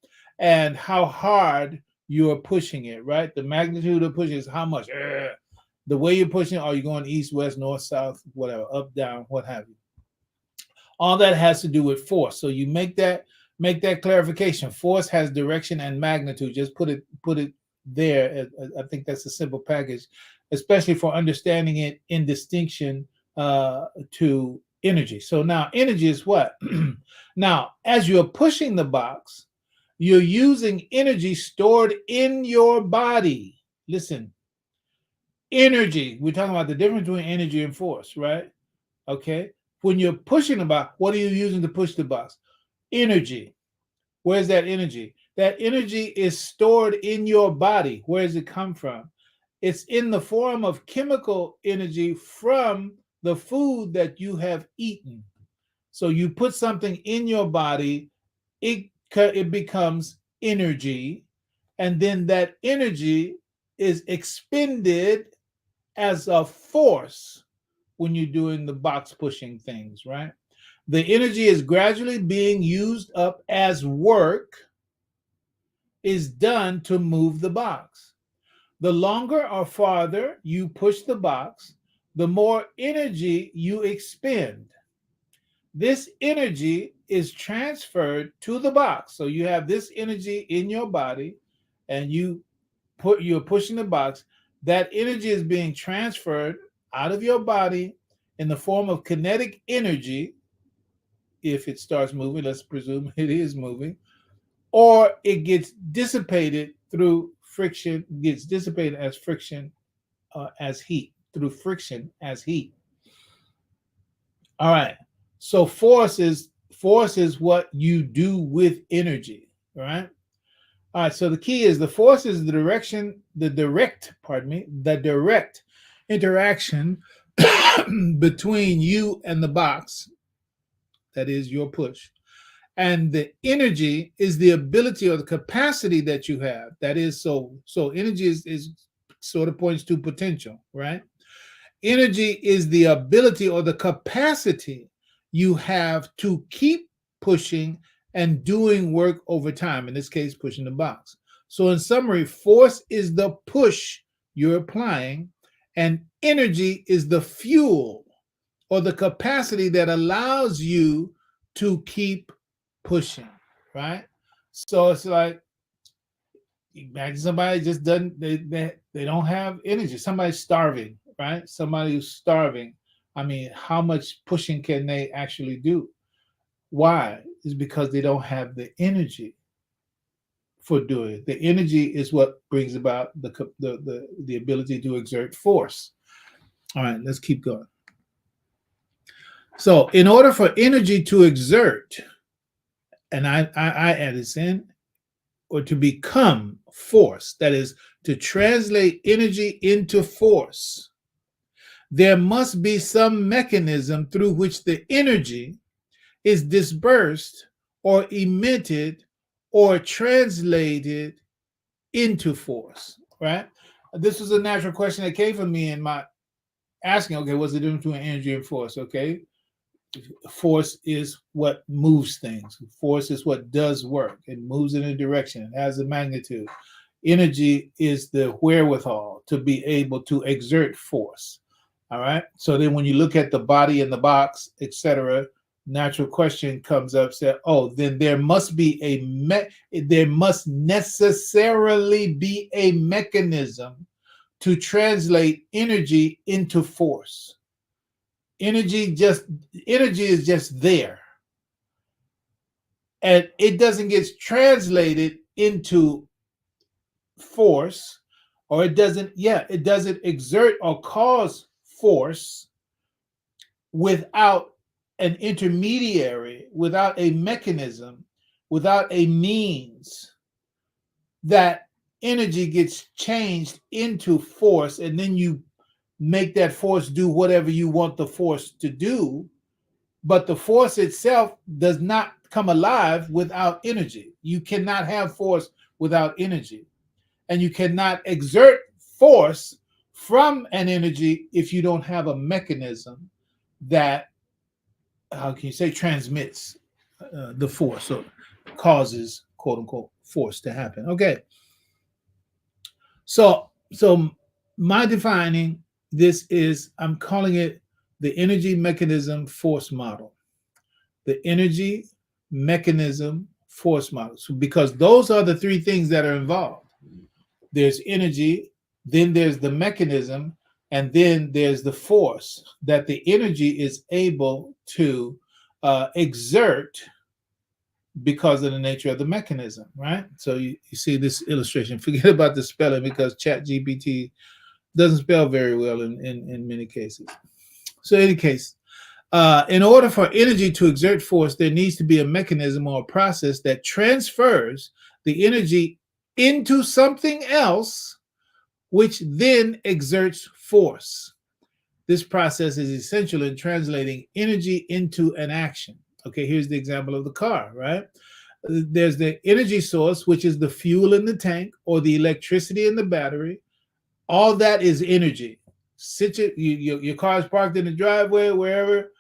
Speaker 1: and how hard you are pushing it, right? The magnitude of pushing is how much. The way you're pushing, are you going east, west, north, south, whatever, up, down, what have you? All that has to do with force. So you make that clarification. Force has direction and magnitude. Just put it there. I think that's a simple package, especially for understanding it in distinction to energy. So now energy is what? Now, as you're pushing the box, you're using energy stored in your body. Listen. Energy. We're talking about the difference between energy and force, right? Okay. When you're pushing the box, what are you using to push the box? Energy. Where's that energy? That energy is stored in your body. Where does it come from? It's in the form of chemical energy from the food that you have eaten. So you put something in your body, it becomes energy, and then that energy is expended as a force when you're doing the box pushing things, right? The energy is gradually being used up as work is done to move the box. The longer or farther you push the box, the more energy you expend. This energy is transferred to the box. So you have this energy in your body, and you're pushing the box. That energy is being transferred out of your body in the form of kinetic energy. If it starts moving, let's presume it is moving, or it gets dissipated through friction, gets dissipated as friction, as heat, through friction as heat. All right. So force is what you do with energy, right? All right. So the key is the force is the direct interaction between you and the box, that is your push. And the energy is the ability or the capacity that you have. That is, so energy is sort of points to potential, right? Energy is the ability or the capacity you have to keep pushing and doing work over time. In this case, pushing the box. So in summary, force is the push you're applying, and energy is the fuel or the capacity that allows you to keep pushing, right? So it's like, imagine somebody just doesn't, they don't have energy. Somebody's starving, right? Somebody who's starving. I mean, how much pushing can they actually do? Why? It's because they don't have the energy for doing it. The energy is what brings about the ability to exert force. All right, let's keep going. So in order for energy to exert, and I add this in, or to become force, that is, to translate energy into force, there must be some mechanism through which the energy is dispersed or emitted or translated into force, right? This was a natural question that came from me in my asking, okay, what's the difference between energy and force? Okay, force is what moves things. Force is what does work. It moves in a direction. It has a magnitude. Energy is the wherewithal to be able to exert force. All right. So then when you look at the body in the box, etc., natural question comes up, say, oh, then there must be there must necessarily be a mechanism to translate energy into force. Energy is just there, and it doesn't get translated into force, or it doesn't exert or cause force without an intermediary, without a mechanism, without a means that energy gets changed into force, and then you make that force do whatever you want the force to do. But the force itself does not come alive without energy. You cannot have force without energy. And you cannot exert force from an energy if you don't have a mechanism that, how can you say, transmits the force or causes, quote unquote, force to happen. Okay. So my defining this is, I'm calling it the energy mechanism force model. The energy mechanism force model. So because those are the three things that are involved. There's energy, then there's the mechanism, and then there's the force that the energy is able to exert because of the nature of the mechanism, right? So you see this illustration. Forget about the spelling because ChatGPT doesn't spell very well in many cases. So in any case, in order for energy to exert force, there needs to be a mechanism or a process that transfers the energy into something else, which then exerts force. This process is essential in translating energy into an action. Okay, here's the example of the car, right? There's the energy source, which is the fuel in the tank or the electricity in the battery. All that is energy. Your car is parked in the driveway, wherever.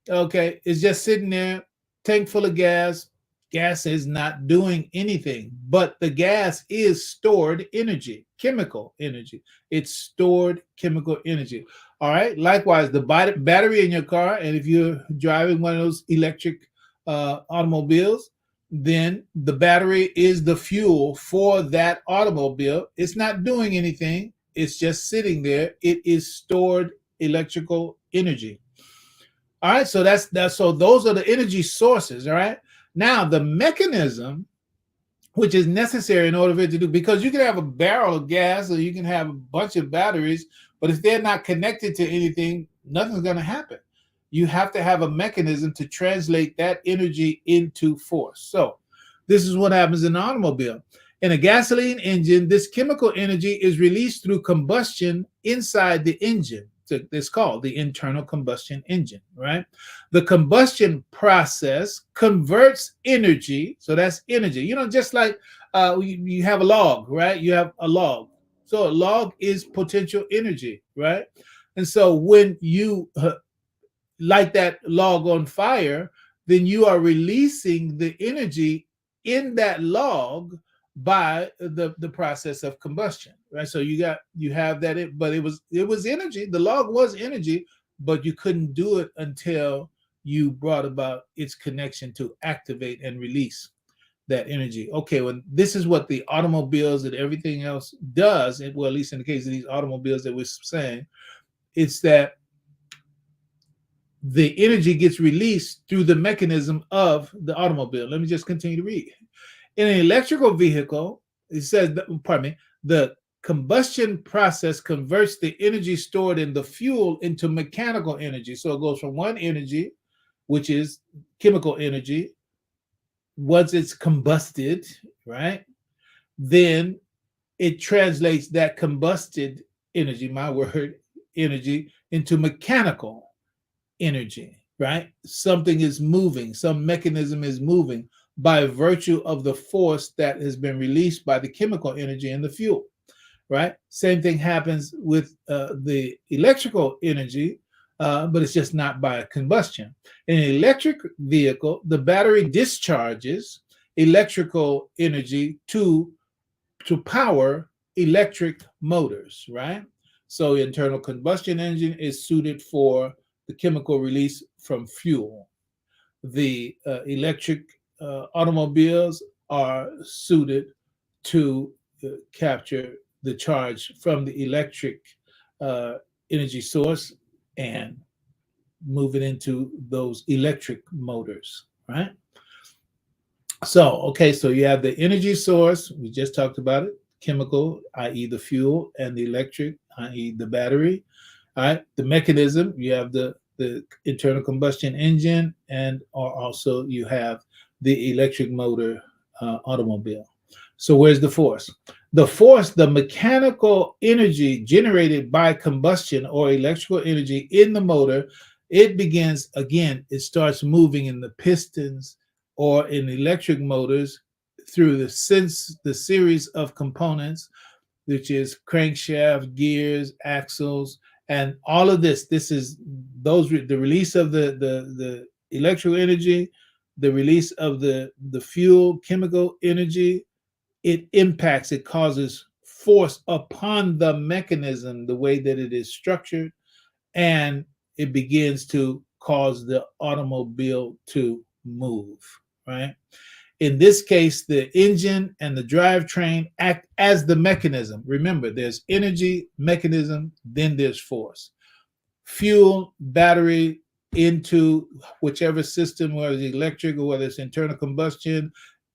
Speaker 1: Okay, it's just sitting there, tank full of gas. Gas is not doing anything, but the gas is stored energy, chemical energy. It's stored chemical energy. All right. Likewise, the battery in your car, and if you're driving one of those electric automobiles, then the battery is the fuel for that automobile. It's not doing anything. It's just sitting there. It is stored electrical energy. All right, so so those are the energy sources. All right. Now the mechanism, which is necessary in order for it to do, because you can have a barrel of gas or you can have a bunch of batteries, but if they're not connected to anything, nothing's going to happen. You have to have a mechanism to translate that energy into force. So this is what happens in an automobile. In a gasoline engine, this chemical energy is released through combustion inside the engine. So it's called the internal combustion engine, right? The combustion process converts energy. So that's energy. Just like you have a log, right? You have a log. So a log is potential energy, right? And so when you light that log on fire, then you are releasing the energy in that log by the process of combustion, right? So you have that, but it was energy. The log was energy, but you couldn't do it until you brought about its connection to activate and release that energy. Okay, well, this is what the automobiles and everything else does. Well, at least in the case of these automobiles that we're saying, it's that the energy gets released through the mechanism of the automobile. Let me just continue to read. In an electrical vehicle, it says, the combustion process converts the energy stored in the fuel into mechanical energy. So it goes from one energy, which is chemical energy, once it's combusted, right? then it translates that combusted energy, my word, energy, into mechanical energy, right? Something is moving, some mechanism is moving by virtue of the force that has been released by the chemical energy in the fuel, right? Same thing happens with the electrical energy, but it's just not by combustion. In an electric vehicle, the battery discharges electrical energy to power electric motors, right? So internal combustion engine is suited for the chemical release from fuel. The electric automobiles are suited to capture the charge from the electric uh, energy source and move it into those electric motors, right? So, okay, so you have the energy source, we just talked about it, chemical, i.e., the fuel, and the electric, i.e., the battery. All right, the mechanism, you have the internal combustion engine, and also you have the electric motor automobile. So, where's the force? The force, the mechanical energy generated by combustion or electrical energy in the motor, it begins again, it starts moving in the pistons or in electric motors through the series of components, which is crankshaft, gears, axles, and all of this. This is the release of the electrical energy, the release of the fuel chemical energy. It impacts, it causes force upon the mechanism, the way that it is structured, and it begins to cause the automobile to move, right? In this case, the engine and the drivetrain act as the mechanism. Remember, there's energy, mechanism, then there's force. Fuel, battery into whichever system, whether it's electric or whether it's internal combustion,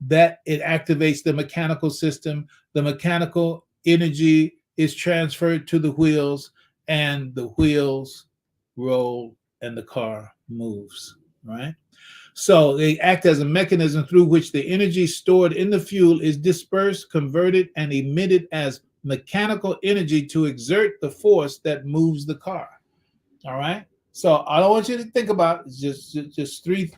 Speaker 1: that it activates the mechanical system. The mechanical energy is transferred to the wheels, and the wheels roll and the car moves, right? So they act as a mechanism through which the energy stored in the fuel is dispersed, converted, and emitted as mechanical energy to exert the force that moves the car. All right. So I don't want you to think about just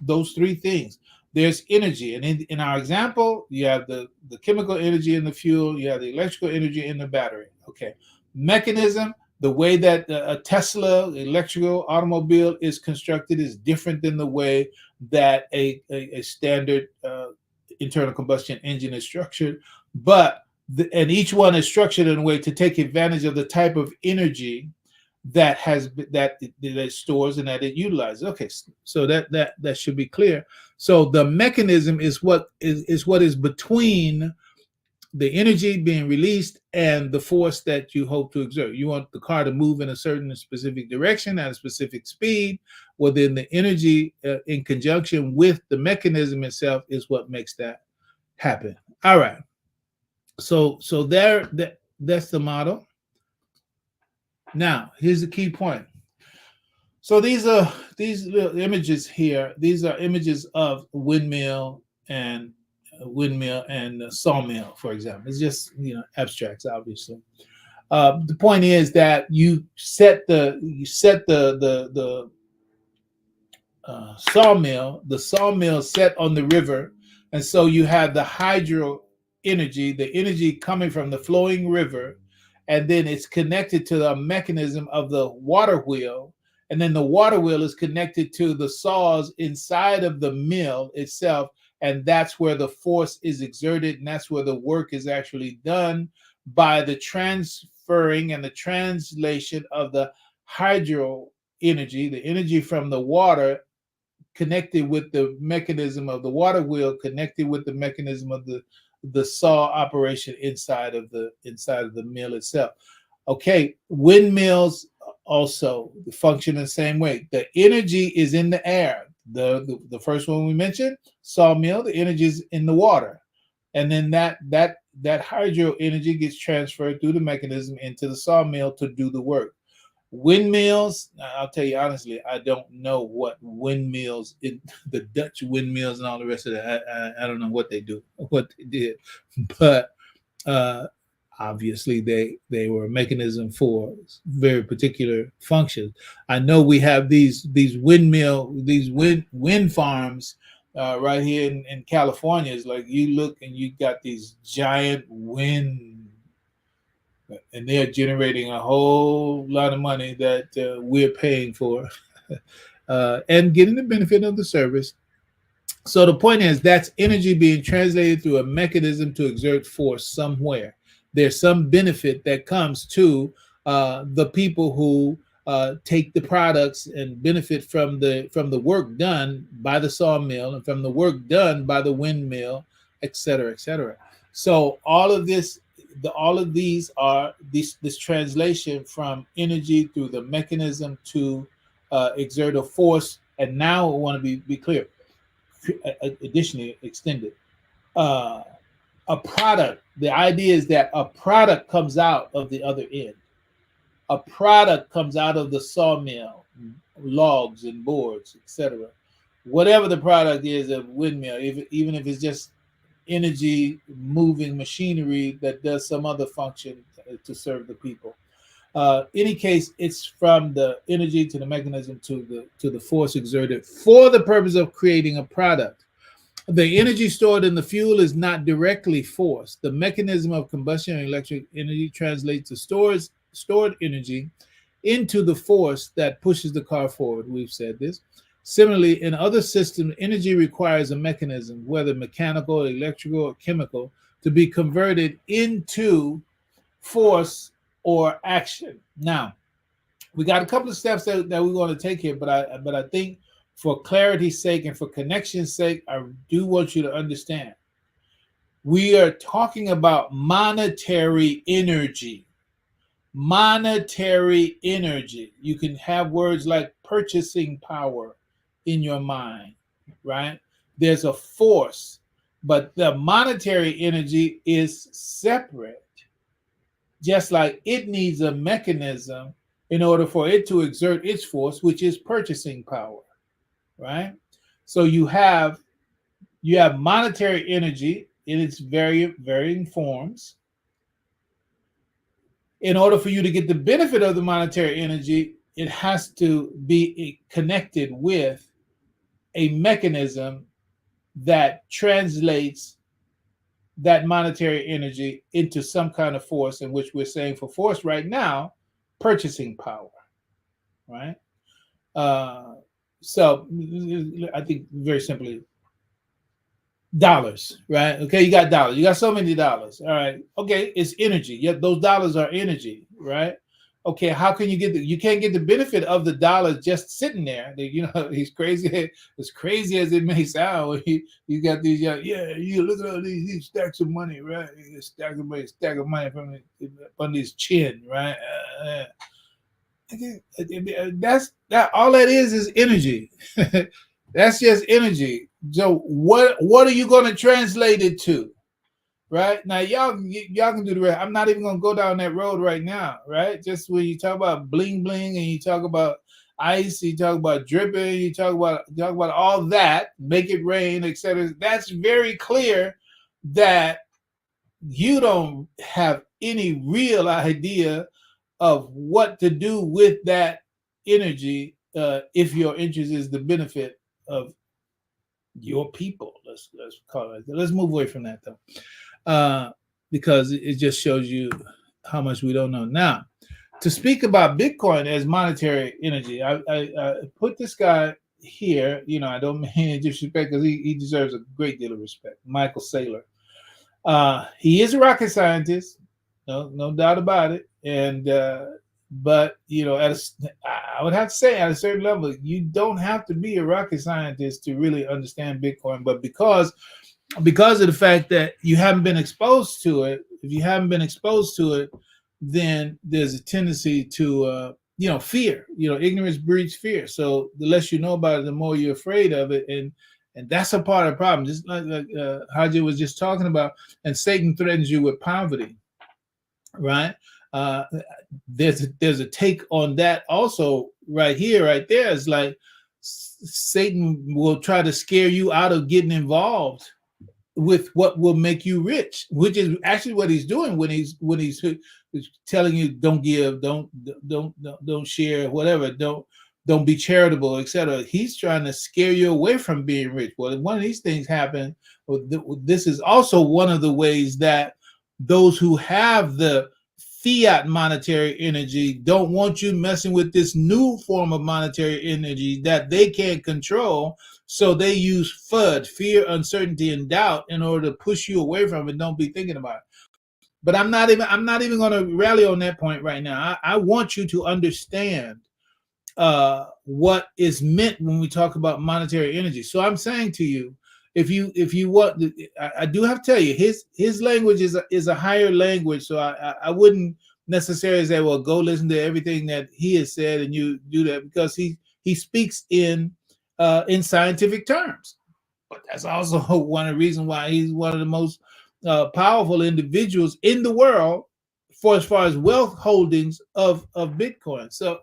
Speaker 1: those three things. There's energy, and in our example, you have the chemical energy in the fuel, you have the electrical energy in the battery. Okay. Mechanism, the way that a Tesla electrical automobile is constructed is different than the way that a standard internal combustion engine is structured. But and each one is structured in a way to take advantage of the type of energy that that stores and that it utilizes. Okay, so that should be clear. So the mechanism is what is between the energy being released and the force that you hope to exert. You want the car to move in a certain specific direction at a specific speed. Well, then the energy in conjunction with the mechanism itself is what makes that happen. All right. So that's the model. Now, here's the key point. So these little images here. These are images of windmill and sawmill, for example. It's just abstracts, obviously. The point is that you set the sawmill. The sawmill set on the river, and so you have the hydro energy, the energy coming from the flowing river, and then it's connected to the mechanism of the water wheel, and then the water wheel is connected to the saws inside of the mill itself, and that's where the force is exerted, and that's where the work is actually done by the transferring and the translation of the hydro energy, the energy from the water connected with the mechanism of the water wheel, connected with the mechanism of the saw operation inside of the mill itself. Okay, windmills also function the same way. The energy is in the air. The first one we mentioned, sawmill, the energy is in the water, and then that hydro energy gets transferred through the mechanism into the sawmill to do the work. Windmills, I'll tell you honestly, I don't know what windmills, the Dutch windmills and all the rest of that. I don't know what they do, what they did, but Uh, Obviously, they were a mechanism for very particular functions. I know we have these wind farms right here in California. It's like you look and you got these giant wind, and they're generating a whole lot of money that we're paying for, and getting the benefit of the service. So the point is that's energy being translated through a mechanism to exert force somewhere. There's some benefit that comes to the people who take the products and benefit from the work done by the sawmill and from the work done by the windmill, et cetera, et cetera. So all of these are this translation from energy through the mechanism to exert a force. And now I want to be clear, additionally extended. Uh, a product, the idea is that a product comes out of the other end. A product comes out of the sawmill, logs and boards, etc. Whatever the product is of windmill, even if it's just energy moving machinery that does some other function to serve the people. Any case, it's from the energy to the mechanism to the force exerted for the purpose of creating a product. The energy stored in the fuel is not directly force. The mechanism of combustion and electric energy translates the stored energy into the force that pushes the car forward. We've said this. Similarly, in other systems, energy requires a mechanism, whether mechanical, electrical, or chemical, to be converted into force or action. Now, we got a couple of steps that we're going to take here, but I think for clarity's sake and for connection's sake, I do want you to understand. We are talking about monetary energy. Monetary energy. You can have words like purchasing power in your mind, right? There's a force, but the monetary energy is separate. Just like it needs a mechanism in order for it to exert its force, which is purchasing power, right? So you have monetary energy in its varying forms. In order for you to get the benefit of the monetary energy, it has to be connected with a mechanism that translates that monetary energy into some kind of force, in which we're saying for force right now, purchasing power, right? So I think very simply, dollars, right? Okay, you got dollars. You got so many dollars. All right. Okay, it's energy. Yet those dollars are energy, right? Okay, how can you you can't get the benefit of the dollar just sitting there. He's crazy. As crazy as it may sound, you got these, you look at all these stacks of money, right? Stack of money from his chin, right? That's that. All that is energy. That's just energy. So what are you going to translate it to? Right now, y'all can do the rest. I'm not even gonna go down that road right now, right? Just when you talk about bling bling and you talk about ice, you talk about dripping, you talk about all that, make it rain, etc. That's very clear that you don't have any real idea of what to do with that energy if your interest is the benefit of your people. Let's call it. Let's move away from that though. Because it just shows you how much we don't know. Now, to speak about Bitcoin as monetary energy, I put this guy here. I don't mean any disrespect, because he deserves a great deal of respect. Michael Saylor. He is a rocket scientist, no doubt about it. And but I would have to say, at a certain level, you don't have to be a rocket scientist to really understand Bitcoin. But because of the fact that you haven't been exposed to it, if you haven't been exposed to it, then there's a tendency to fear. Ignorance breeds fear. So the less you know about it, the more you're afraid of it, and that's a part of the problem. Just like Haji was just talking about, and Satan threatens you with poverty, right? There's a take on that also right here, right there. It's like Satan will try to scare you out of getting involved with what will make you rich, which is actually what he's doing when he's telling you don't give, don't share, whatever, don't be charitable, etc. He's trying to scare you away from being rich. Well, one of these things happen. This is also one of the ways that those who have the fiat monetary energy don't want you messing with this new form of monetary energy that they can't control. So they use FUD, fear, uncertainty, and doubt, in order to push you away from it. Don't be thinking about it. But I'm not even going to rally on that point right now. I want you to understand what is meant when we talk about monetary energy. So I'm saying to you, if you want, I do have to tell you, his language is a higher language. So I wouldn't necessarily say, well, go listen to everything that he has said and you do that, because he speaks in scientific terms. But that's also one of the reasons why he's one of the most powerful individuals in the world for as far as wealth holdings of Bitcoin. So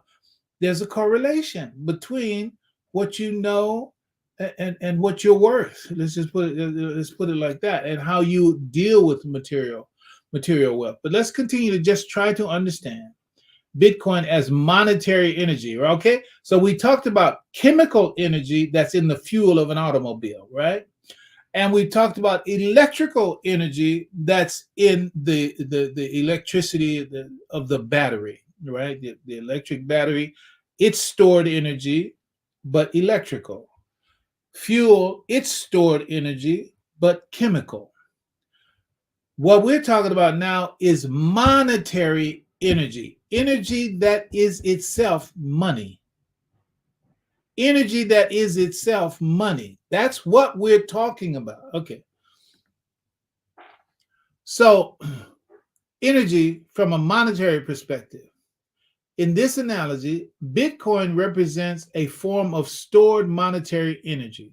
Speaker 1: there's a correlation between what you know and what you're worth. Let's put it like that, and how you deal with material wealth. But let's continue to just try to understand Bitcoin as monetary energy. Okay, so we talked about chemical energy that's in the fuel of an automobile, right? And we talked about electrical energy that's in the electricity of the battery, right? The electric battery, it's stored energy, but electrical. Fuel, it's stored energy, but chemical. What we're talking about now is monetary energy, energy that is itself money. Energy that is itself money. That's what we're talking about. Okay. So, energy from a monetary perspective. In this analogy, Bitcoin represents a form of stored monetary energy,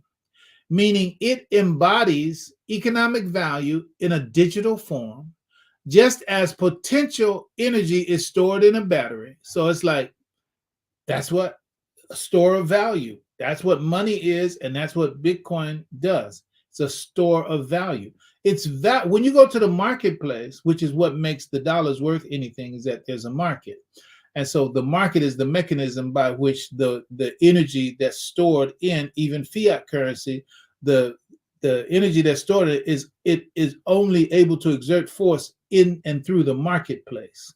Speaker 1: meaning it embodies economic value in a digital form, just as potential energy is stored in a battery. So it's like, that's what a store of value. That's what money is, and that's what Bitcoin does. It's a store of value. It's that when you go to the marketplace, which is what makes the dollars worth anything, is that there's a market. And so the market is the mechanism by which the energy that's stored in even fiat currency, the energy that's stored it is only able to exert force in and through the marketplace.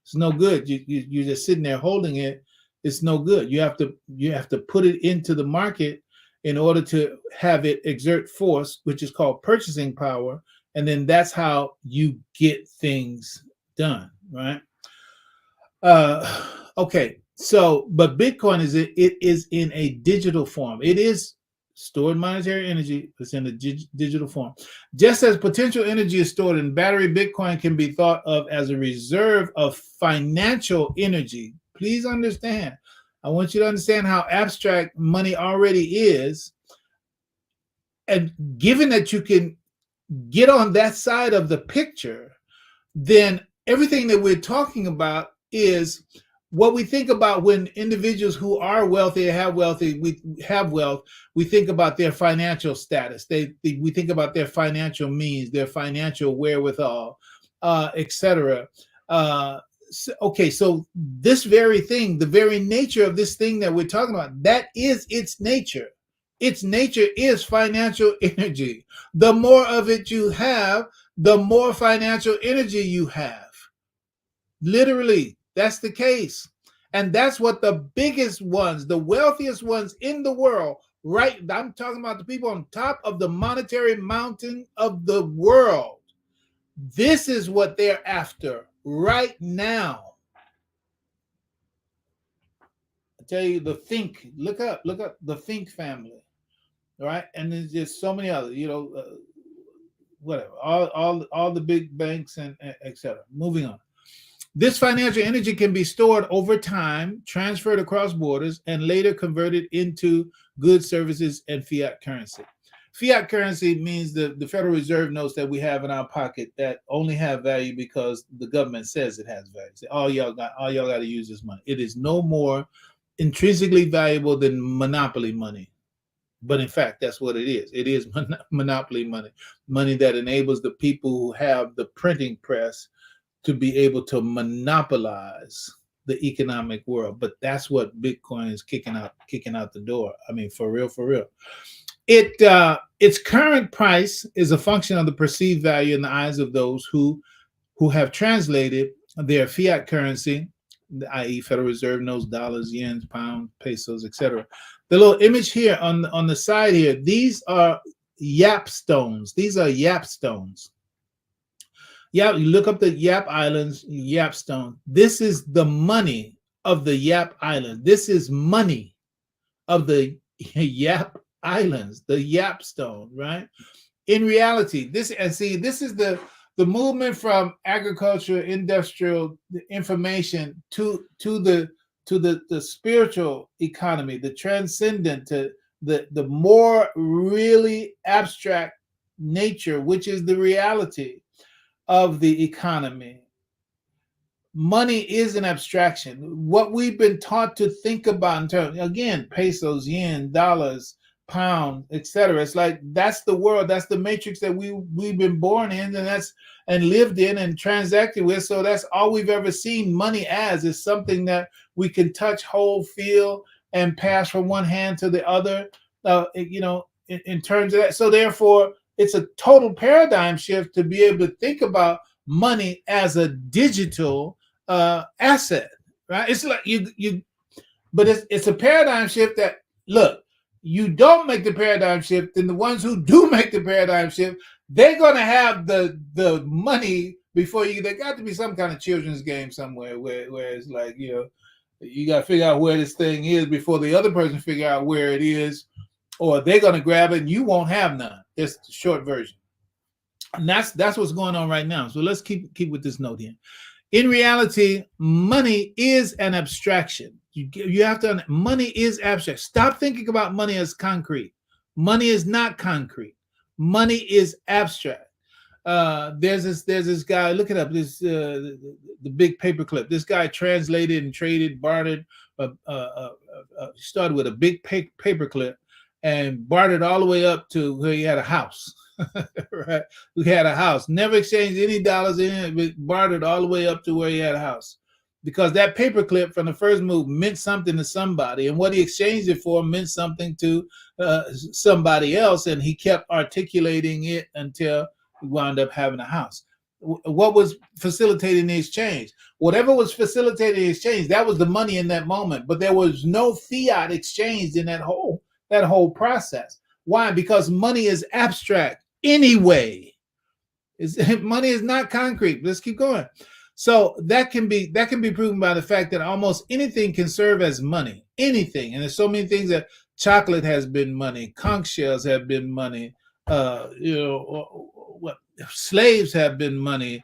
Speaker 1: It's no good. You're just sitting there holding it. It's no good. You have to put it into the market in order to have it exert force, which is called purchasing power. And then that's how you get things done, right? Okay. So, but Bitcoin it is in a digital form. It is stored monetary energy. It's in a digital form. Just as potential energy is stored in battery, Bitcoin can be thought of as a reserve of financial energy. Please understand. I want you to understand how abstract money already is. And given that you can get on that side of the picture, then everything that we're talking about is what we think about when individuals who are wealthy we have wealth. We think about their financial status. We think about their financial means, their financial wherewithal, etc. Okay, so this very thing, the very nature of this thing that we're talking about, that is its nature. Its nature is financial energy. The more of it you have, the more financial energy you have. Literally, that's the case. And that's what the biggest ones, the wealthiest ones in the world, right? I'm talking about the people on top of the monetary mountain of the world. This is what they're after right now. I tell you, look up the Think family, right? And there's just so many others, whatever, all the big banks and etc. Moving on. This financial energy can be stored over time, transferred across borders, and later converted into goods, services, and fiat currency. Fiat currency means the Federal Reserve notes that we have in our pocket that only have value because the government says it has value. So all y'all got to use this money. It is no more intrinsically valuable than monopoly money. But in fact, that's what it is. It is monopoly money, money that enables the people who have the printing press to be able to monopolize the economic world. But that's what Bitcoin is kicking out the door. I mean, for real, for real. Its current price is a function of the perceived value in the eyes of those who have translated their fiat currency, i.e., Federal Reserve notes, dollars, yens, pounds, pesos, etc. The little image here on the side here, these are Yap stones. These are Yap stones. Yeah, you look up the Yap Islands, Yap stone. This is the money of the Yap Islands. This is money of the Yap Islands, the Yap stone, right? In reality, this is the movement from agriculture, industrial information to the spiritual economy, the transcendent, to the more really abstract nature, which is the reality of the economy. Money is an abstraction. What we've been taught to think about in terms, again, pesos, yen, dollars, pound, etc. It's like that's the world, that's the matrix that we've been born in, and lived in and transacted with. So that's all we've ever seen money as, is something that we can touch, hold, feel, and pass from one hand to the other. In terms of that. So therefore, it's a total paradigm shift to be able to think about money as a digital asset, right? It's like but it's a paradigm shift that, look, you don't make the paradigm shift, then the ones who do make the paradigm shift, they're going to have the money before you. There got to be some kind of children's game somewhere where it's like, you got to figure out where this thing is before the other person figure out where it is, or they're going to grab it and you won't have none. It's the short version. And that's what's going on right now. So let's keep with this note here. In reality, money is an abstraction. You have to, money is abstract. Stop thinking about money as concrete. Money is not concrete. Money is abstract. There's this guy, look it up, this the big paperclip. This guy translated and traded, bartered, started with a big paperclip and bartered all the way up to where he had a house. Right? We had a house, never exchanged any dollars in it, but bartered all the way up to where he had a house, because that paperclip from the first move meant something to somebody, and what he exchanged it for meant something to somebody else, and he kept articulating it until he wound up having a house. What was facilitating the exchange? Whatever was facilitating the exchange, that was the money in that moment, but there was no fiat exchanged in that whole process. Why? Because money is abstract anyway. Money is not concrete. Let's keep going. So that can be proven by the fact that almost anything can serve as money. Anything. And there's so many things that chocolate has been money, conch shells have been money, slaves have been money,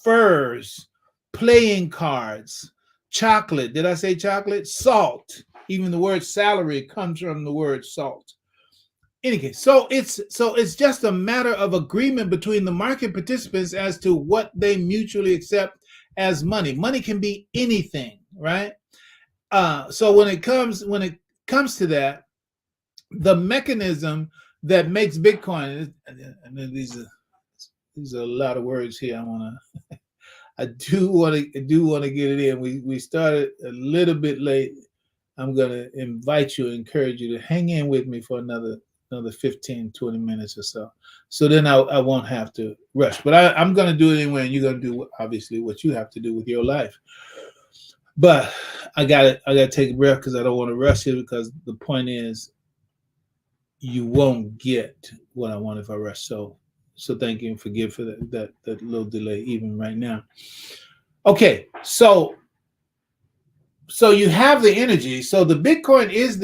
Speaker 1: furs, playing cards, chocolate. Did I say chocolate? Salt. Even the word salary comes from the word salt. In any case, so it's just a matter of agreement between the market participants as to what they mutually accept as money. Money can be anything, right? So when it comes to that, the mechanism that makes Bitcoin, and these are a lot of words here. I do want to get it in. We started a little bit late. I'm going to encourage you to hang in with me for another 15, 20 minutes or so. So then I won't have to rush. But I'm going to do it anyway, and you're going to do, obviously, what you have to do with your life. But I got to take a breath because I don't want to rush it, because the point is you won't get what I want if I rush. So thank you and forgive for that little delay even right now. Okay, so you have the energy. So the Bitcoin is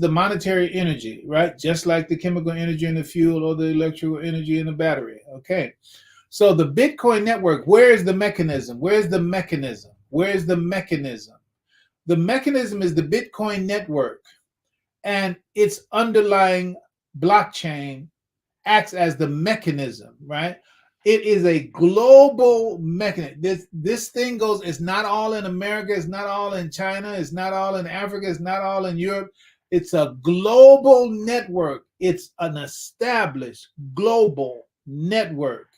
Speaker 1: the monetary energy, right? Just like the chemical energy in the fuel or the electrical energy in the battery. Okay. So the Bitcoin network, where is the mechanism? Where's the mechanism? Where's the mechanism? The mechanism is the Bitcoin network, and its underlying blockchain acts as the mechanism, right? It is a global mechanism. This thing goes, it's not all in America, it's not all in China, it's not all in Africa, it's not all in Europe. It's a global network. It's an established global network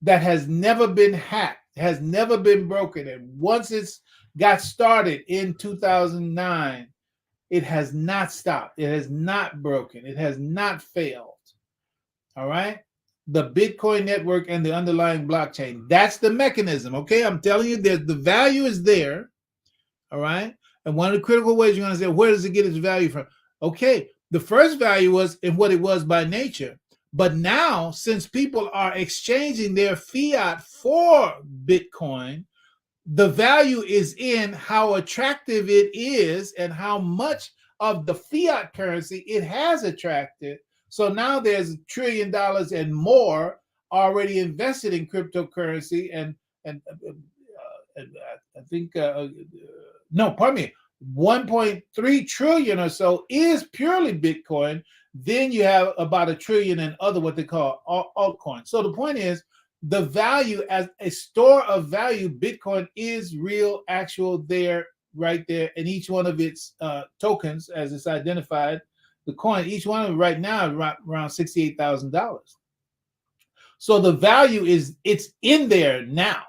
Speaker 1: that has never been hacked, has never been broken. And once it's got started in 2009, it has not stopped. It has not broken. It has not failed. All right. The Bitcoin network and the underlying blockchain. That's the mechanism. Okay. I'm telling you that the value is there. All right. And one of the critical ways you're going to say, where does it get its value from? Okay. The first value was in what it was by nature. But now, since people are exchanging their fiat for Bitcoin, the value is in how attractive it is and how much of the fiat currency it has attracted. So now there's $1 trillion and more already invested in cryptocurrency, and I think no, pardon me, 1.3 trillion or so is purely Bitcoin. Then you have about $1 trillion in other what they call altcoins. So the point is, the value as a store of value, Bitcoin is real, actual, there, right there, and each one of its tokens, as it's identified, the coin, each one of them right now is around $68,000. So the value it's in there now,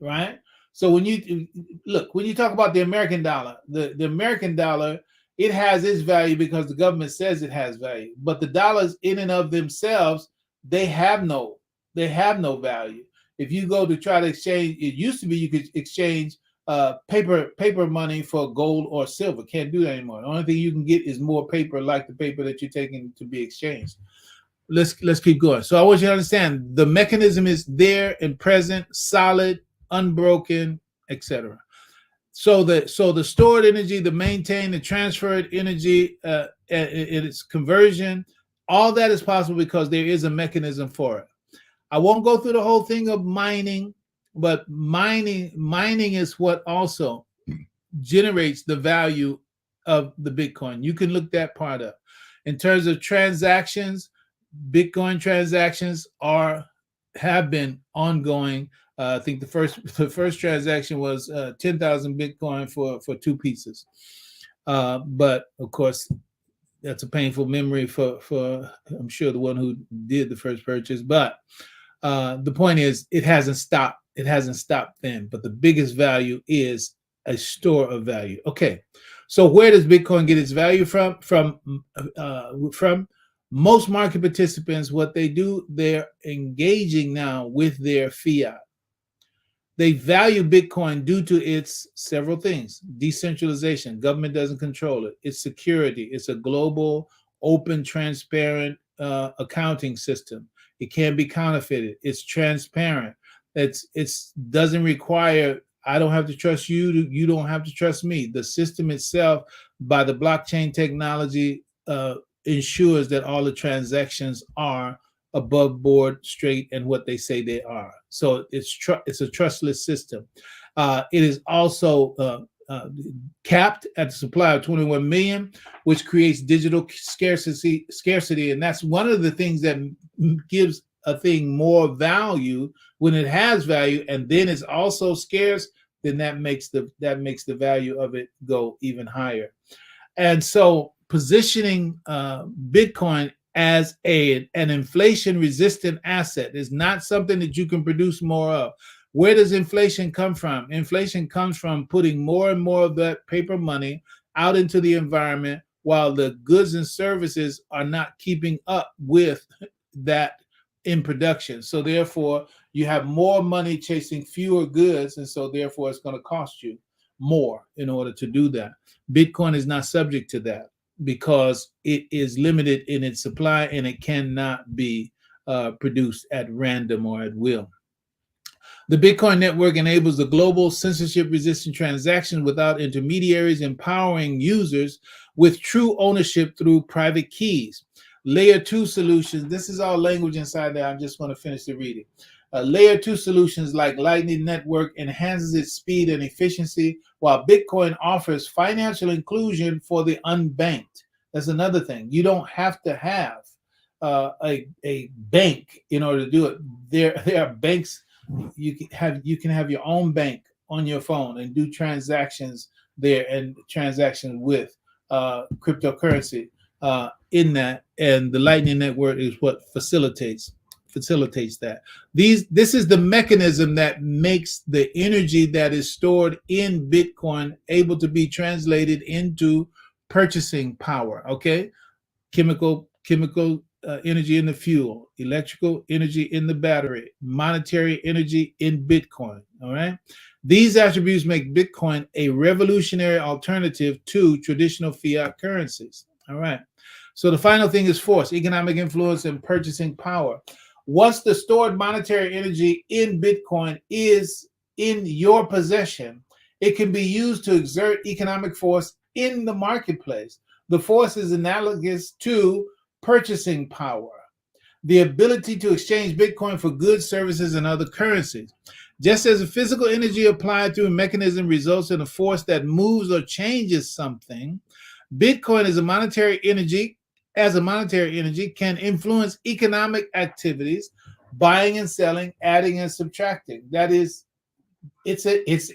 Speaker 1: right? So when you look, when you talk about the American dollar, the American dollar, it has its value because the government says it has value, but the dollars in and of themselves, they have no value. If you go to try to exchange, it used to be you could exchange paper money for gold or silver. Can't do that anymore. The only thing you can get is more paper, like the paper that you're taking to be exchanged. Let's keep going. So I want you to understand the mechanism is there and present, solid, unbroken, etc. So the stored energy, the maintained, the transferred energy, its conversion, all that is possible because there is a mechanism for it. I won't go through the whole thing of mining, but mining is what also generates the value of the Bitcoin. You can look that part up. In terms of transactions, Bitcoin transactions have been ongoing. I think the first transaction was 10,000 Bitcoin for 2 pieces. But of course, that's a painful memory for I'm sure the one who did the first purchase. But the point is, it hasn't stopped. It hasn't stopped then. But the biggest value is a store of value. Okay, so where does Bitcoin get its value from? From most market participants, what they do, they're engaging now with their fiat. They value Bitcoin due to its several things: decentralization, government doesn't control it; its security, it's a global, open, transparent accounting system. It can't be counterfeited. It's transparent. It's doesn't require. I don't have to trust you. You don't have to trust me. The system itself, by the blockchain technology, ensures that all the transactions are above board, straight, and what they say they are. So it's a trustless system. It is also capped at the supply of 21 million, which creates digital scarcity, and that's one of the things that gives a thing more value when it has value, and then it's also scarce. Then that makes the value of it go even higher. And so positioning Bitcoin as an inflation-resistant asset is not something that you can produce more of. Where does inflation come from? Inflation comes from putting more and more of that paper money out into the environment while the goods and services are not keeping up with that in production. So therefore, you have more money chasing fewer goods, and so therefore it's going to cost you more in order to do that. Bitcoin is not subject to that because it is limited in its supply and it cannot be produced at random or at will. The Bitcoin network enables the global censorship-resistant transaction without intermediaries, empowering users with true ownership through private keys. Layer 2 solutions, this is all language inside there. I'm just going to finish the reading. Layer 2 solutions like Lightning Network enhances its speed and efficiency, while Bitcoin offers financial inclusion for the unbanked. That's another thing. You don't have to have a bank in order to do it. There are banks. You can have your own bank on your phone and do transactions there and transactions with cryptocurrency in that, and the Lightning Network is what facilitates that. This is the mechanism that makes the energy that is stored in Bitcoin able to be translated into purchasing power. Okay, chemical energy in the fuel, electrical energy in the battery, monetary energy in Bitcoin. All right. These attributes make Bitcoin a revolutionary alternative to traditional fiat currencies. All right. So the final thing is force, economic influence, and purchasing power. Once the stored monetary energy in Bitcoin is in your possession, it can be used to exert economic force in the marketplace. The force is analogous to purchasing power, the ability to exchange Bitcoin for goods, services, and other currencies. Just as a physical energy applied through a mechanism results in a force that moves or changes something, Bitcoin as a monetary energy can influence economic activities, buying and selling, adding and subtracting. That is, it's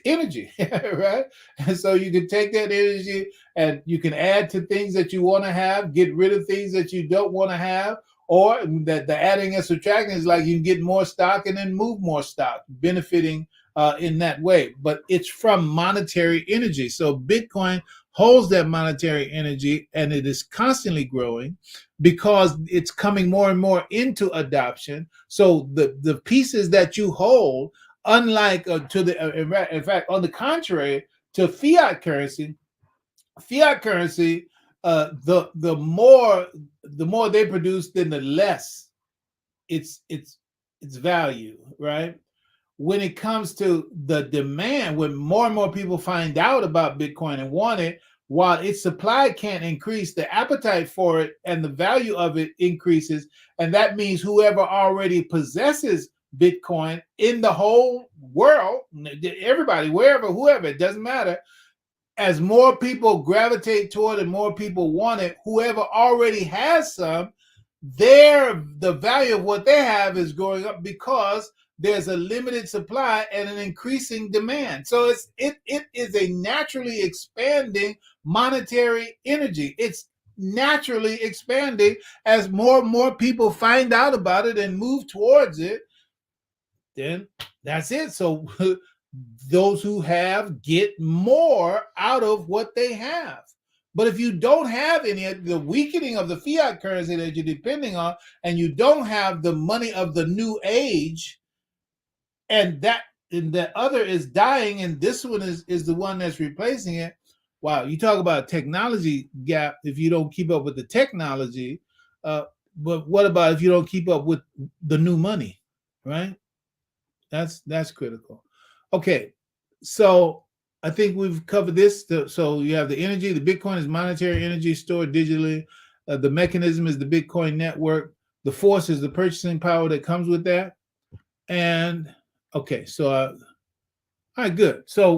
Speaker 1: energy, right? And so you can take that energy and you can add to things that you want to have, get rid of things that you don't want to have, or that the adding and subtracting is like you can get more stock and then move more stock, benefiting in that way. But it's from monetary energy. So Bitcoin holds that monetary energy, and it is constantly growing because it's coming more and more into adoption. So the pieces that you hold, unlike in fact, on the contrary to fiat currency, the more they produce, then the less its value, right? When it comes to the demand, when more and more people find out about Bitcoin and want it, while its supply can't increase, the appetite for it and the value of it increases. And that means whoever already possesses Bitcoin in the whole world, everybody, wherever, whoever, it doesn't matter. As more people gravitate toward it, more people want it, whoever already has some, the value of what they have is going up because there's a limited supply and an increasing demand. So it is a naturally expanding monetary energy. It's naturally expanding as more and more people find out about it and move towards it. Then that's it. So those who have get more out of what they have. But if you don't have any, the weakening of the fiat currency that you're depending on, and you don't have the money of the new age, and the other is dying, and this one is the one that's replacing it. Wow, you talk about a technology gap if you don't keep up with the technology. But what about if you don't keep up with the new money, right? That's critical. Okay, so I think we've covered this. So you have the energy. The Bitcoin is monetary energy stored digitally. The mechanism is the Bitcoin network. The force is the purchasing power that comes with that. And okay, so all right, good. So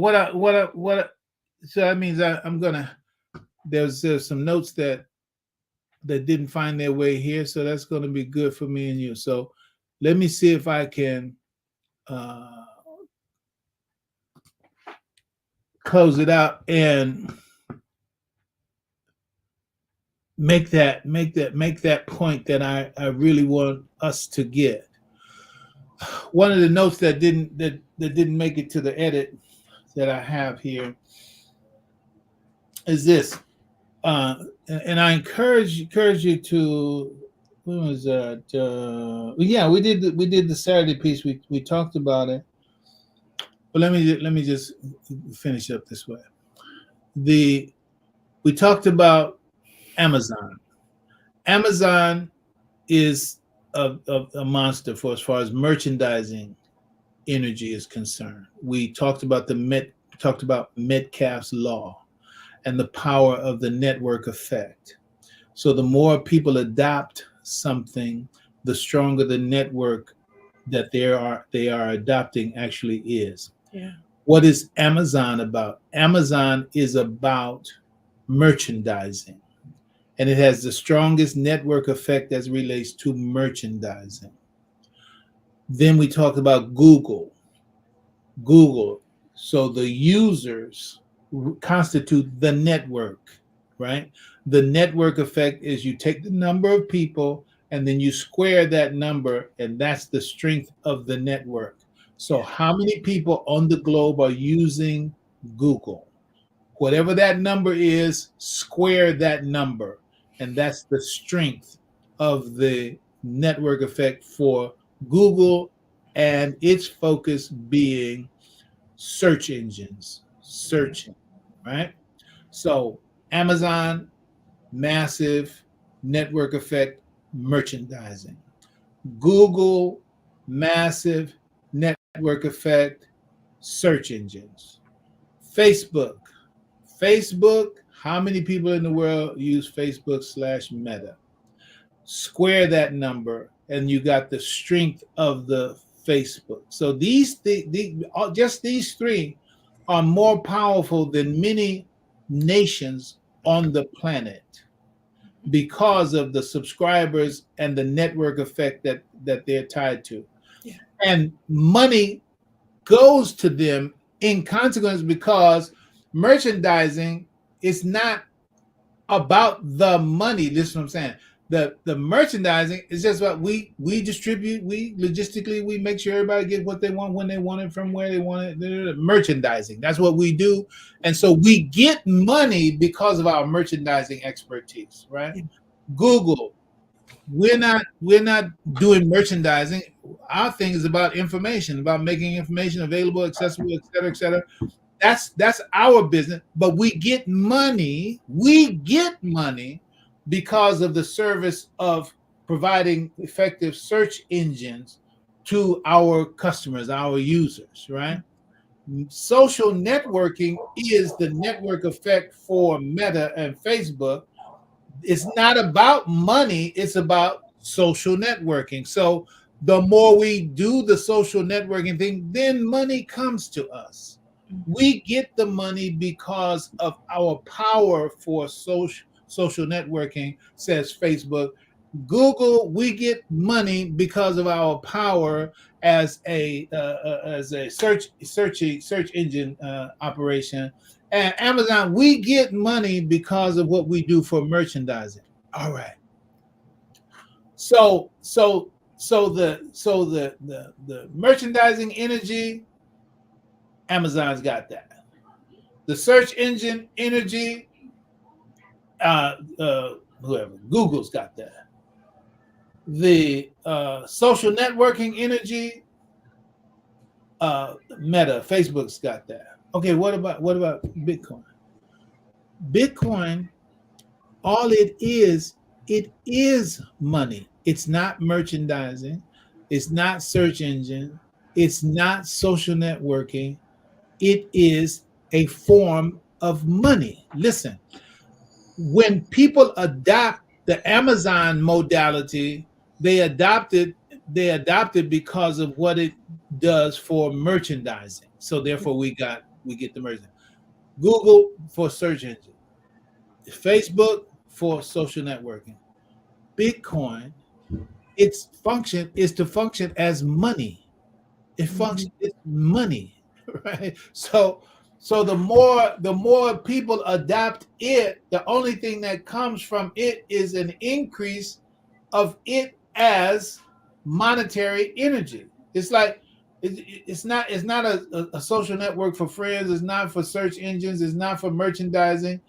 Speaker 1: so that means I'm gonna. There's some notes that didn't find their way here, so that's gonna be good for me and you. So let me see if I can. Close it out and make that point that I really want us to get. One of the notes that didn't make it to the edit that I have here is this, and I encourage you to. When was that? Yeah, we did the Saturday piece. We talked about it, but let me just finish up this way. We talked about Amazon. Amazon is a monster for as far as merchandising energy is concerned. We talked about Metcalfe's law and the power of the network effect. So the more people adopt something, the stronger the network that they are adopting actually is.
Speaker 2: Yeah.
Speaker 1: What is Amazon about? Amazon is about merchandising, and it has the strongest network effect as it relates to merchandising. Then we talked about Google. So the users constitute the network, right? The network effect is you take the number of people and then you square that number, and that's the strength of the network. So, how many people on the globe are using Google? Whatever that number is, square that number. And that's the strength of the network effect for Google, and its focus being search engines, searching, right? So, Amazon, massive network effect, merchandising. Google, massive network effect, search engines. Facebook, how many people in the world use Facebook/Meta? Square that number, and you got the strength of the Facebook. So just these three are more powerful than many nations on the planet because of the subscribers and the network effect that they're tied to.
Speaker 2: Yeah.
Speaker 1: And money goes to them in consequence, because merchandising is not about the money. Listen to what I'm saying. The merchandising is just what we distribute, we logistically we make sure everybody get what they want when they want it from where they want it. Merchandising, that's what we do. And so we get money because of our merchandising expertise, right?
Speaker 2: Yeah.
Speaker 1: Google, we're not doing merchandising. Our thing is about information, about making information available, accessible, et cetera, et cetera. That's our business. But we get money because of the service of providing effective search engines to our customers, our users, right? Social networking is the network effect for Meta and Facebook. It's not about money, it's about social networking. So the more we do the social networking thing, then money comes to us. We get the money because of our power for social networking, says Facebook. Google, we get money because of our power as a search engine operation. And Amazon, we get money because of what we do for merchandising. All right. So the merchandising energy, Amazon's got that. The search engine energy, whoever, Google's got that. The social networking energy, Meta, Facebook's got that. Okay, what about Bitcoin? Bitcoin, all it is money. It's not merchandising. It's not search engine. It's not social networking. It is a form of money. Listen, when people adopt the Amazon modality, they adopted because of what it does for merchandising. So therefore we get the merchandising. Google for search engine, Facebook for social networking. Bitcoin, its function is to function as money. It functions, it's money, right? So the more people adopt it, the only thing that comes from it is an increase of it as monetary energy. It's like it's not a social network for friends. It's not for search engines. It's not for merchandising.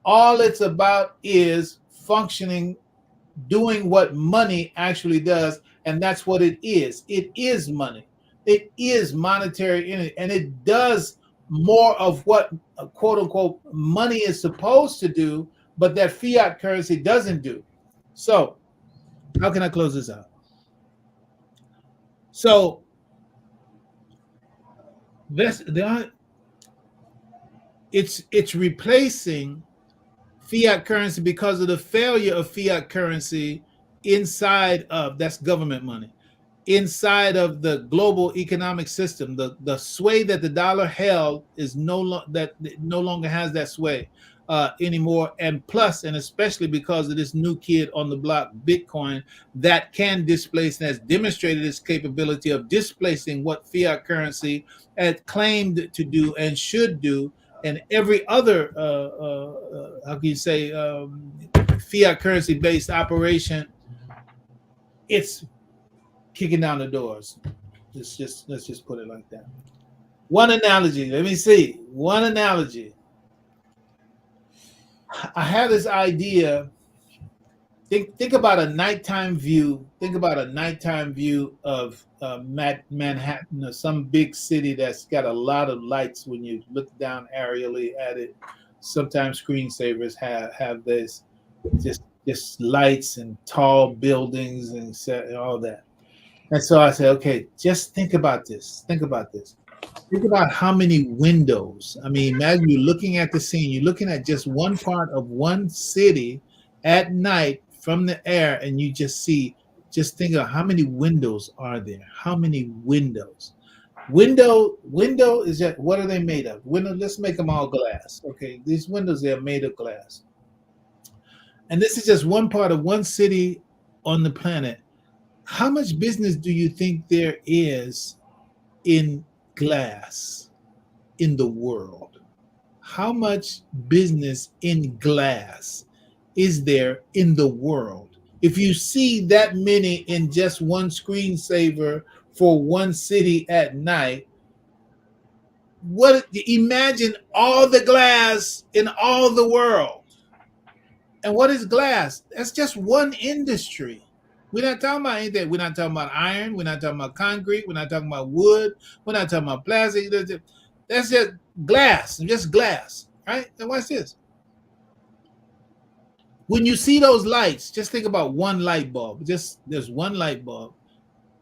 Speaker 1: All it's about is functioning, doing what money actually does, and that's what it is. It is money. It is monetary energy, and it does more of what quote unquote money is supposed to do, but that fiat currency doesn't do. So, how can I close this out? So, it's replacing fiat currency because of the failure of fiat currency inside of, that's government money, inside of the global economic system. The sway that the dollar held is no longer has that sway anymore. And plus, and especially because of this new kid on the block, Bitcoin, that can displace and has demonstrated its capability of displacing what fiat currency had claimed to do and should do. and every other how can you say fiat currency based operation, it's kicking down the doors. Let's just put it like that. One analogy. Let me see. One analogy. I had this idea. Think about a nighttime view. Think about a nighttime view of Manhattan or some big city that's got a lot of lights when you look down aerially at it. Sometimes screensavers have this just lights and tall buildings and all that. And so I said, okay, just think about this. Think about this. Think about how many windows. I mean, imagine you're looking at the scene. You're looking at just one part of one city at night from the air, and you just see. Just think of how many windows are there. How many windows? Window is that. What are they made of? Window. Let's make them all glass. Okay, these windows they are made of glass, and this is just one part of one city on the planet. How much business do you think there is in glass in the world? How much business in glass is there in the world? If you see that many in just one screensaver for one city at night, what imagine all the glass in all the world. And what is glass? That's just one industry. We're not talking about anything. We're not talking about iron. We're not talking about concrete. We're not talking about wood. We're not talking about plastic. That's just glass, right? And watch this. When you see those lights, just think about one light bulb. Just there's one light bulb.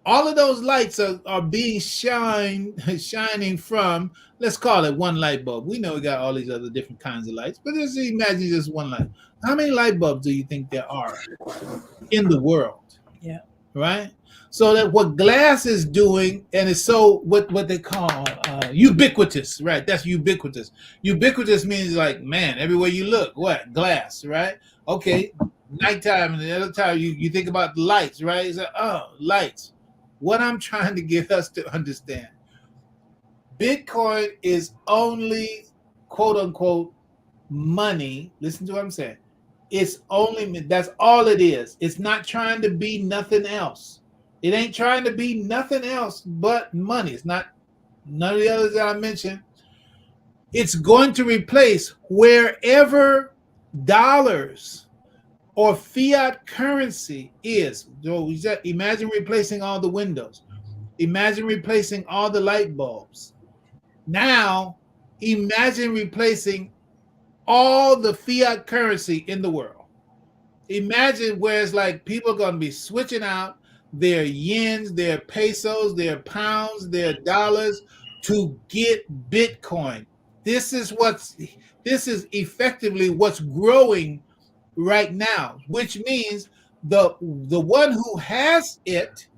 Speaker 1: All of those lights are being shining from, let's call it one light bulb. We know we got all these other different kinds of lights, but just imagine just one light. How many light bulbs do you think there are in the world?
Speaker 2: Yeah.
Speaker 1: Right? So that what glass is doing, and it's so what they call ubiquitous, right? That's ubiquitous. Ubiquitous means like, man, everywhere you look, what? Glass, right? Okay, nighttime and the other time you think about the lights, right? It's like, oh, lights. What I'm trying to get us to understand, Bitcoin is only quote unquote money. Listen to what I'm saying. It's only, that's all it is. It's not trying to be nothing else. It ain't trying to be nothing else but money. It's not none of the others that I mentioned. It's going to replace wherever dollars or fiat currency is. So imagine replacing all the windows. Imagine replacing all the light bulbs. Now, imagine replacing all the fiat currency in the world. Imagine where it's like people are going to be switching out their yens, their pesos, their pounds, their dollars to get Bitcoin. This is effectively what's growing right now, which means the one who has it,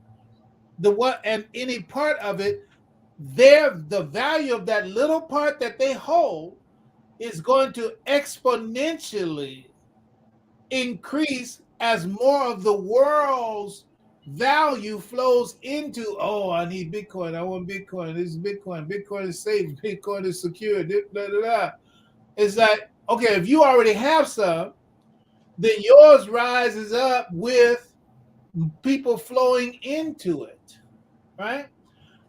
Speaker 1: the one and any part of it, the value of that little part that they hold is going to exponentially increase as more of the world's value flows into, oh, I need Bitcoin. I want Bitcoin. This is Bitcoin. Bitcoin is safe. Bitcoin is secure. It's like, okay, if you already have some, then yours rises up with people flowing into it, right?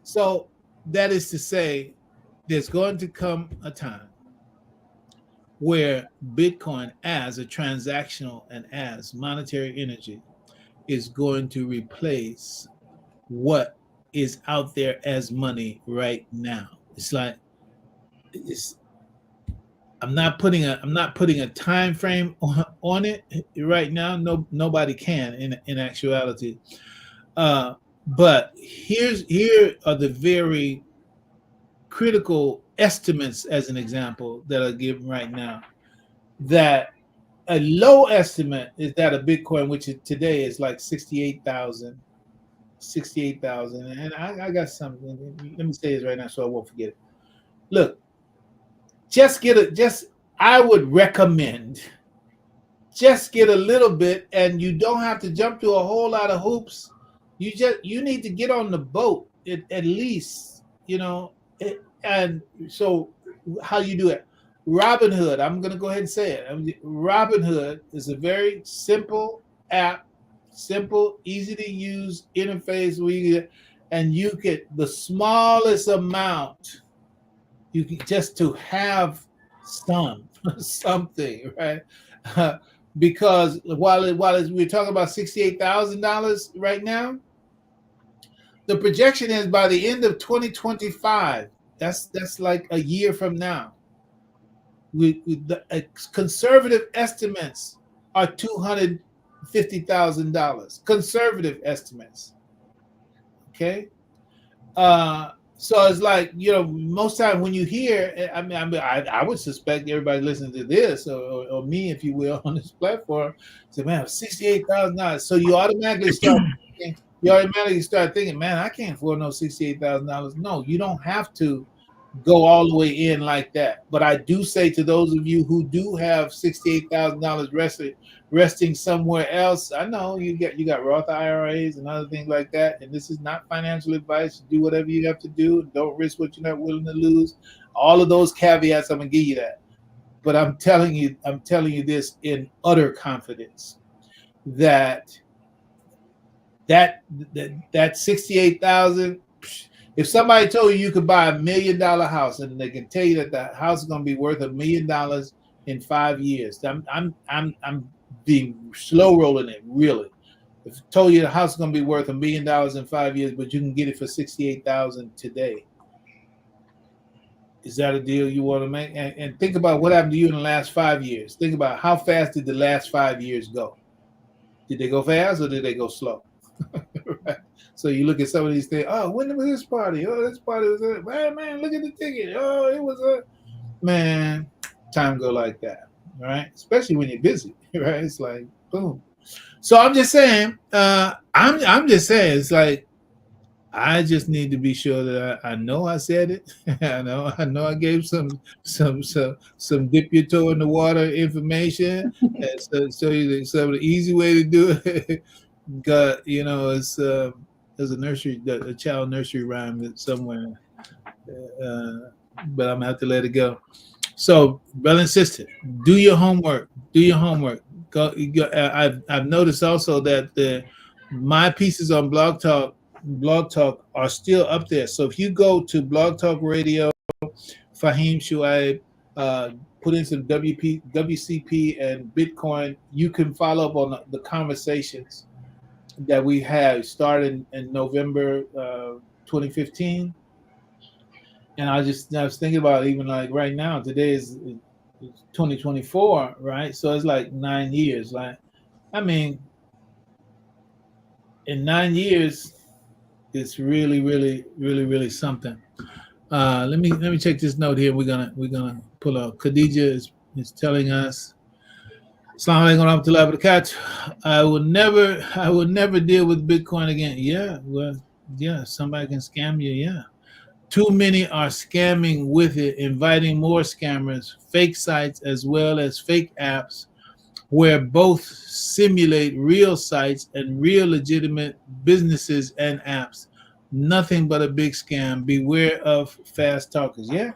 Speaker 1: So that is to say, there's going to come a time where Bitcoin as a transactional and as monetary energy is going to replace what is out there as money right now. It's like I'm not putting a time frame on it right now. No, nobody can in actuality. But here are the very critical estimates as an example that are given right now. That a low estimate is that a Bitcoin, which today is like 68,000. And I got something. Let me say this right now so I won't forget it. Look, I would recommend just get a little bit, and you don't have to jump through a whole lot of hoops. You need to get on the boat at least, and so how you do it? Robinhood, I'm going to go ahead and say it. Robinhood is a very simple app, simple, easy to use interface where and you get the smallest amount you can just to have something, right? Because while we're talking about $68,000 right now, the projection is by the end of 2025. That's like a year from now. The conservative estimates are $250,000. Conservative estimates. Okay. So it's like, most time when you hear, I would suspect everybody listening to this or me, if you will, on this platform, say, man, $68,000. So you automatically start thinking, man, I can't afford no $68,000. No, you don't have to go all the way in like that. But I do say to those of you who do have $68,000 resting somewhere else, I know you got Roth IRAs and other things like that. And this is not financial advice. Do whatever you have to do. Don't risk what you're not willing to lose. All of those caveats, I'm gonna give you that. But I'm telling you this in utter confidence that 68,000. If somebody told you could buy $1 million house and they can tell you that the house is going to be worth $1 million in 5 years, I'm being slow rolling it. Really, if I told you the house is going to be worth $1 million in 5 years, but you can get it for 68,000 today, is that a deal you want to make? And think about what happened to you in the last 5 years. Think about how fast did the last 5 years go? Did they go fast or did they go slow? Right. So you look at some of these things. Oh, when was this party? Oh, this party was it. Man, look at the ticket. Oh, it was a man. Time go like that, right? Especially when you're busy, right? It's like boom. So I'm just saying. I'm just saying. It's like I just need to be sure that I know I said it. I know I gave some dip your toe in the water information, and so you some of the easy way to do it. Because it's there's a child nursery rhyme somewhere, but I'm gonna have to let it go. So, brother and sister, do your homework. Do your homework. I've noticed also that my pieces on Blog Talk are still up there. So if you go to Blog Talk Radio, Fahim Shuaib, put in some WCP and Bitcoin, you can follow up on the conversations that we had started in November 2015. And I was thinking about even like right now, today is 2024, right? So it's like 9 years. Like, I mean, in 9 years, it's really, really, really, really something. Let me check this note here. We're gonna pull out. Khadija is telling us, Assalamu alaikum warahmatullahi wabarakatuh. I will never deal with Bitcoin again. Yeah, well, yeah, somebody can scam you. Yeah. Too many are scamming with it, inviting more scammers, fake sites, as well as fake apps where both simulate real sites and real legitimate businesses and apps. Nothing but a big scam. Beware of fast talkers. Yeah,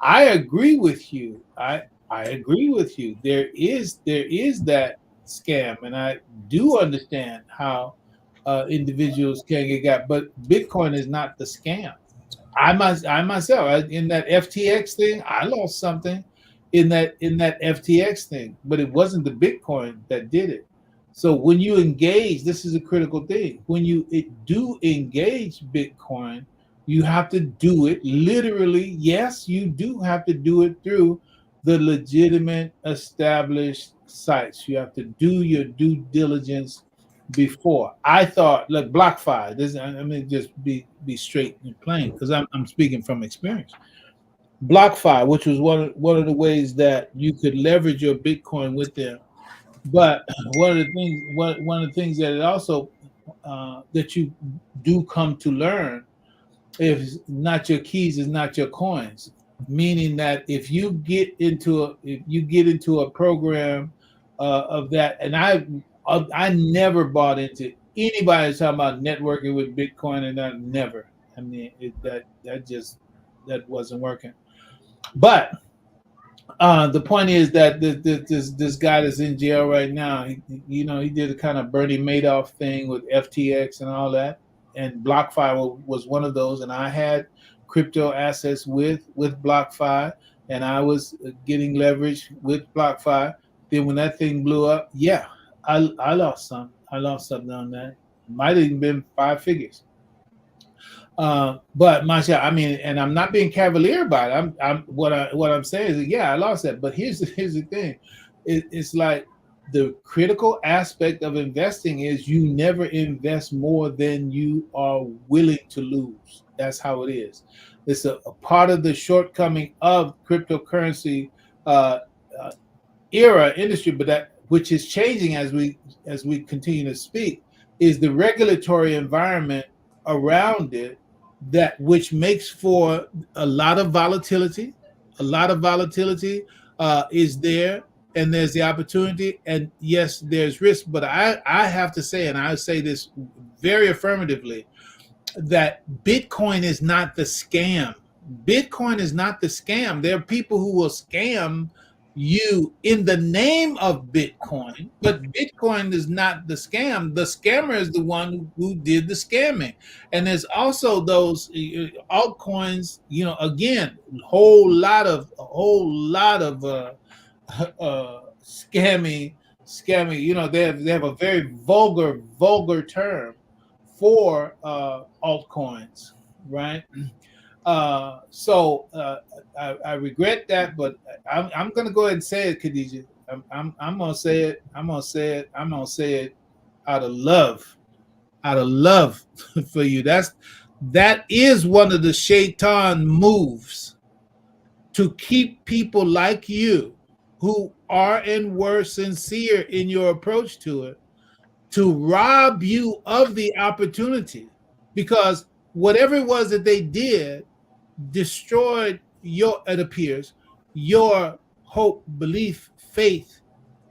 Speaker 1: I agree with you. I agree with you. There is that scam, and I do understand how individuals can get got. But Bitcoin is not the scam. I myself in that FTX thing, I lost something in that FTX thing, but it wasn't the Bitcoin that did it. So when you engage, this is a critical thing. When you do engage Bitcoin, you have to do it literally. Yes, you do have to do it through the legitimate established sites. You have to do your due diligence before. I thought, look, BlockFi. I mean, just be straight and plain, because I'm speaking from experience. BlockFi, which was one of the ways that you could leverage your Bitcoin with them. But one of the things that it also that you do come to learn, if not your keys is not your coins, meaning that if you get into a program of that, and I never bought into anybody talking about networking with Bitcoin, and I never. I mean, that wasn't working. But The point is that this guy that's in jail right now, he did a kind of Bernie Madoff thing with FTX and all that, and BlockFi was one of those. And I had crypto assets with BlockFi, and I was getting leverage with BlockFi. Then when that thing blew up, yeah, I lost some. I lost something on that. Might have even been five figures. But Masha, I mean, and I'm not being cavalier about it. What I'm saying is, yeah, I lost that. But here's the thing, it's like the critical aspect of investing is you never invest more than you are willing to lose. That's how it is. It's a part of the shortcoming of cryptocurrency uh, uh, era industry, but that which is changing as we continue to speak, is the regulatory environment around it, that which makes for a lot of volatility. A lot of volatility is there, and there's the opportunity, and yes, there's risk. But I have to say, and I say this very affirmatively, that Bitcoin is not the scam. Bitcoin is not the scam. There are people who will scam you in the name of Bitcoin, but Bitcoin is not the scam. The scammer is the one who did the scamming. And there's also those altcoins, again, a whole lot of scamming. They have a very vulgar term for altcoins, right? So I regret that, but I'm going to go ahead and say it, Khadija. I'm going to say it. I'm going to say it out of love, for you. That is one of the shaitan moves, to keep people like you, who are and were sincere in your approach to it, to rob you of the opportunity, because whatever it was that they did destroyed it appears, your hope, belief, faith,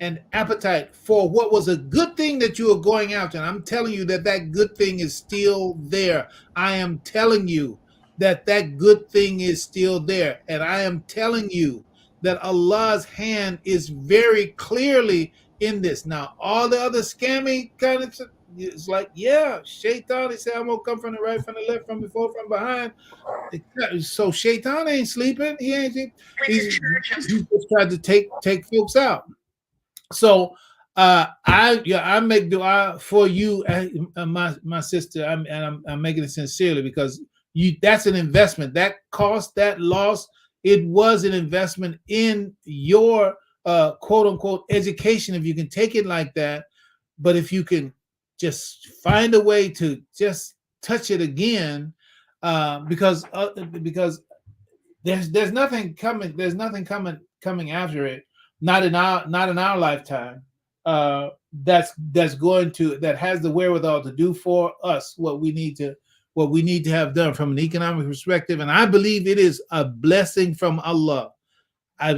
Speaker 1: and appetite for what was a good thing that you were going after. And I'm telling you that good thing is still there. I am telling you that good thing is still there. And I am telling you that Allah's hand is very clearly in this. Now, all the other scammy kind of, it's like, yeah, Shaitan, he said, I'm going to come from the right, from the left, from before, from behind. So Shaitan ain't sleeping. He ain't. He just tried to take folks out. So I make dua for you, my sister. I'm making it sincerely, because that's an investment. That cost, that loss, it was an investment in your quote unquote education, if you can take it like that. But if you can just find a way to just touch it again, because there's nothing coming. There's nothing coming after it. Not in our lifetime. That has the wherewithal to do for us what we need to have done from an economic perspective. And I believe it is a blessing from Allah. I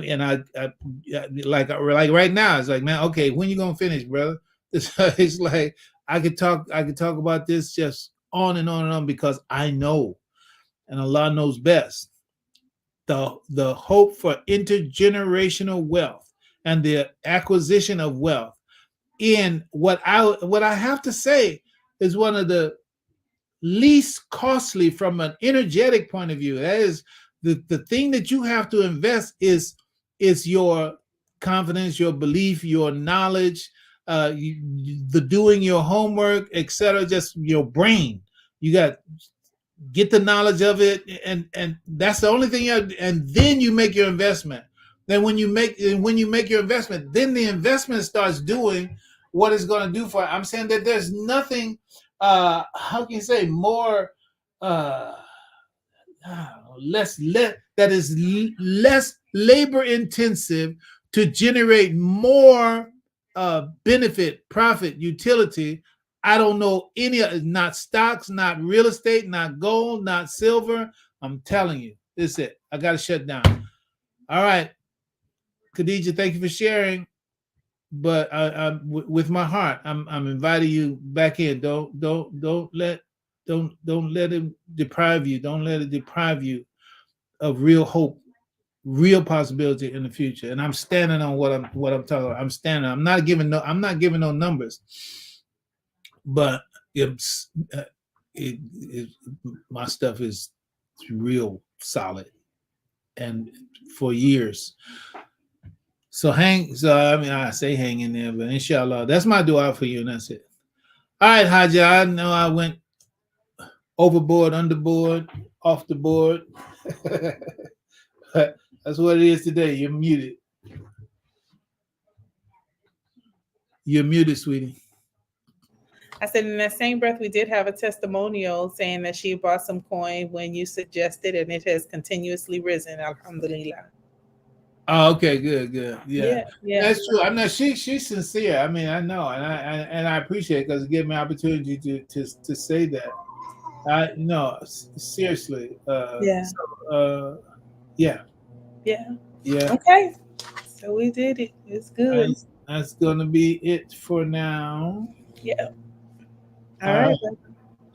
Speaker 1: like right now. It's like, man, okay, when you gonna finish, brother? It's like I could talk about this just on and on and on, because I know, and Allah knows best, the hope for intergenerational wealth and the acquisition of wealth in what I have to say is one of the least costly from an energetic point of view. That is the thing that you have to invest is your confidence, your belief, your knowledge, the doing your homework, etc. Just your brain. You got get the knowledge of it, and that's the only thing you have, and then you make your investment. Then when you make your investment, then the investment starts doing what it's going to do for it. I'm saying that there's nothing how can you say more uh that is less labor intensive to generate more benefit, profit, utility. I don't know any, not stocks, not real estate, not gold, not silver. I'm telling you, this is it. I got to shut down. All right, Khadija, thank you for sharing. But with my heart, I'm inviting you back in. Don't let it deprive you. Don't let it deprive you of real hope real possibility in the future, and I'm standing on what I'm talking about. I'm standing. I'm not giving no numbers, but it's my stuff is real solid, and for years. So I say hang in there, but inshallah, that's my dua for you, and that's it. All right, Haja, I know I went overboard, underboard, off the board. That's what it is today. You're muted. You're muted, sweetie.
Speaker 2: I said in that same breath, we did have a testimonial saying that she bought some coin when you suggested, and it has continuously risen. Alhamdulillah.
Speaker 1: Oh, okay, good. Yeah.
Speaker 2: Yeah.
Speaker 1: That's true. I'm not. She's sincere. I mean, I know, and I appreciate it because it gave me opportunity to say that. I no, seriously.
Speaker 2: Yeah.
Speaker 1: Yeah.
Speaker 2: Okay. So we did it. It's good.
Speaker 1: That's gonna be it for now.
Speaker 2: Yeah. All right.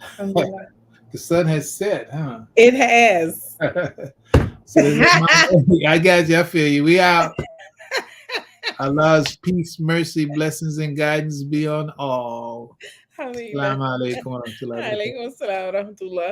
Speaker 2: Alhamdulillah.
Speaker 1: The sun has set, huh?
Speaker 2: It has.
Speaker 1: So I got you. I feel you. We out. Allah's peace, mercy, blessings, and guidance be on all. Assalamu alaikum wa rahmatullahi wa barakatuh.
Speaker 2: Alaikum assalam wa rahmatullah.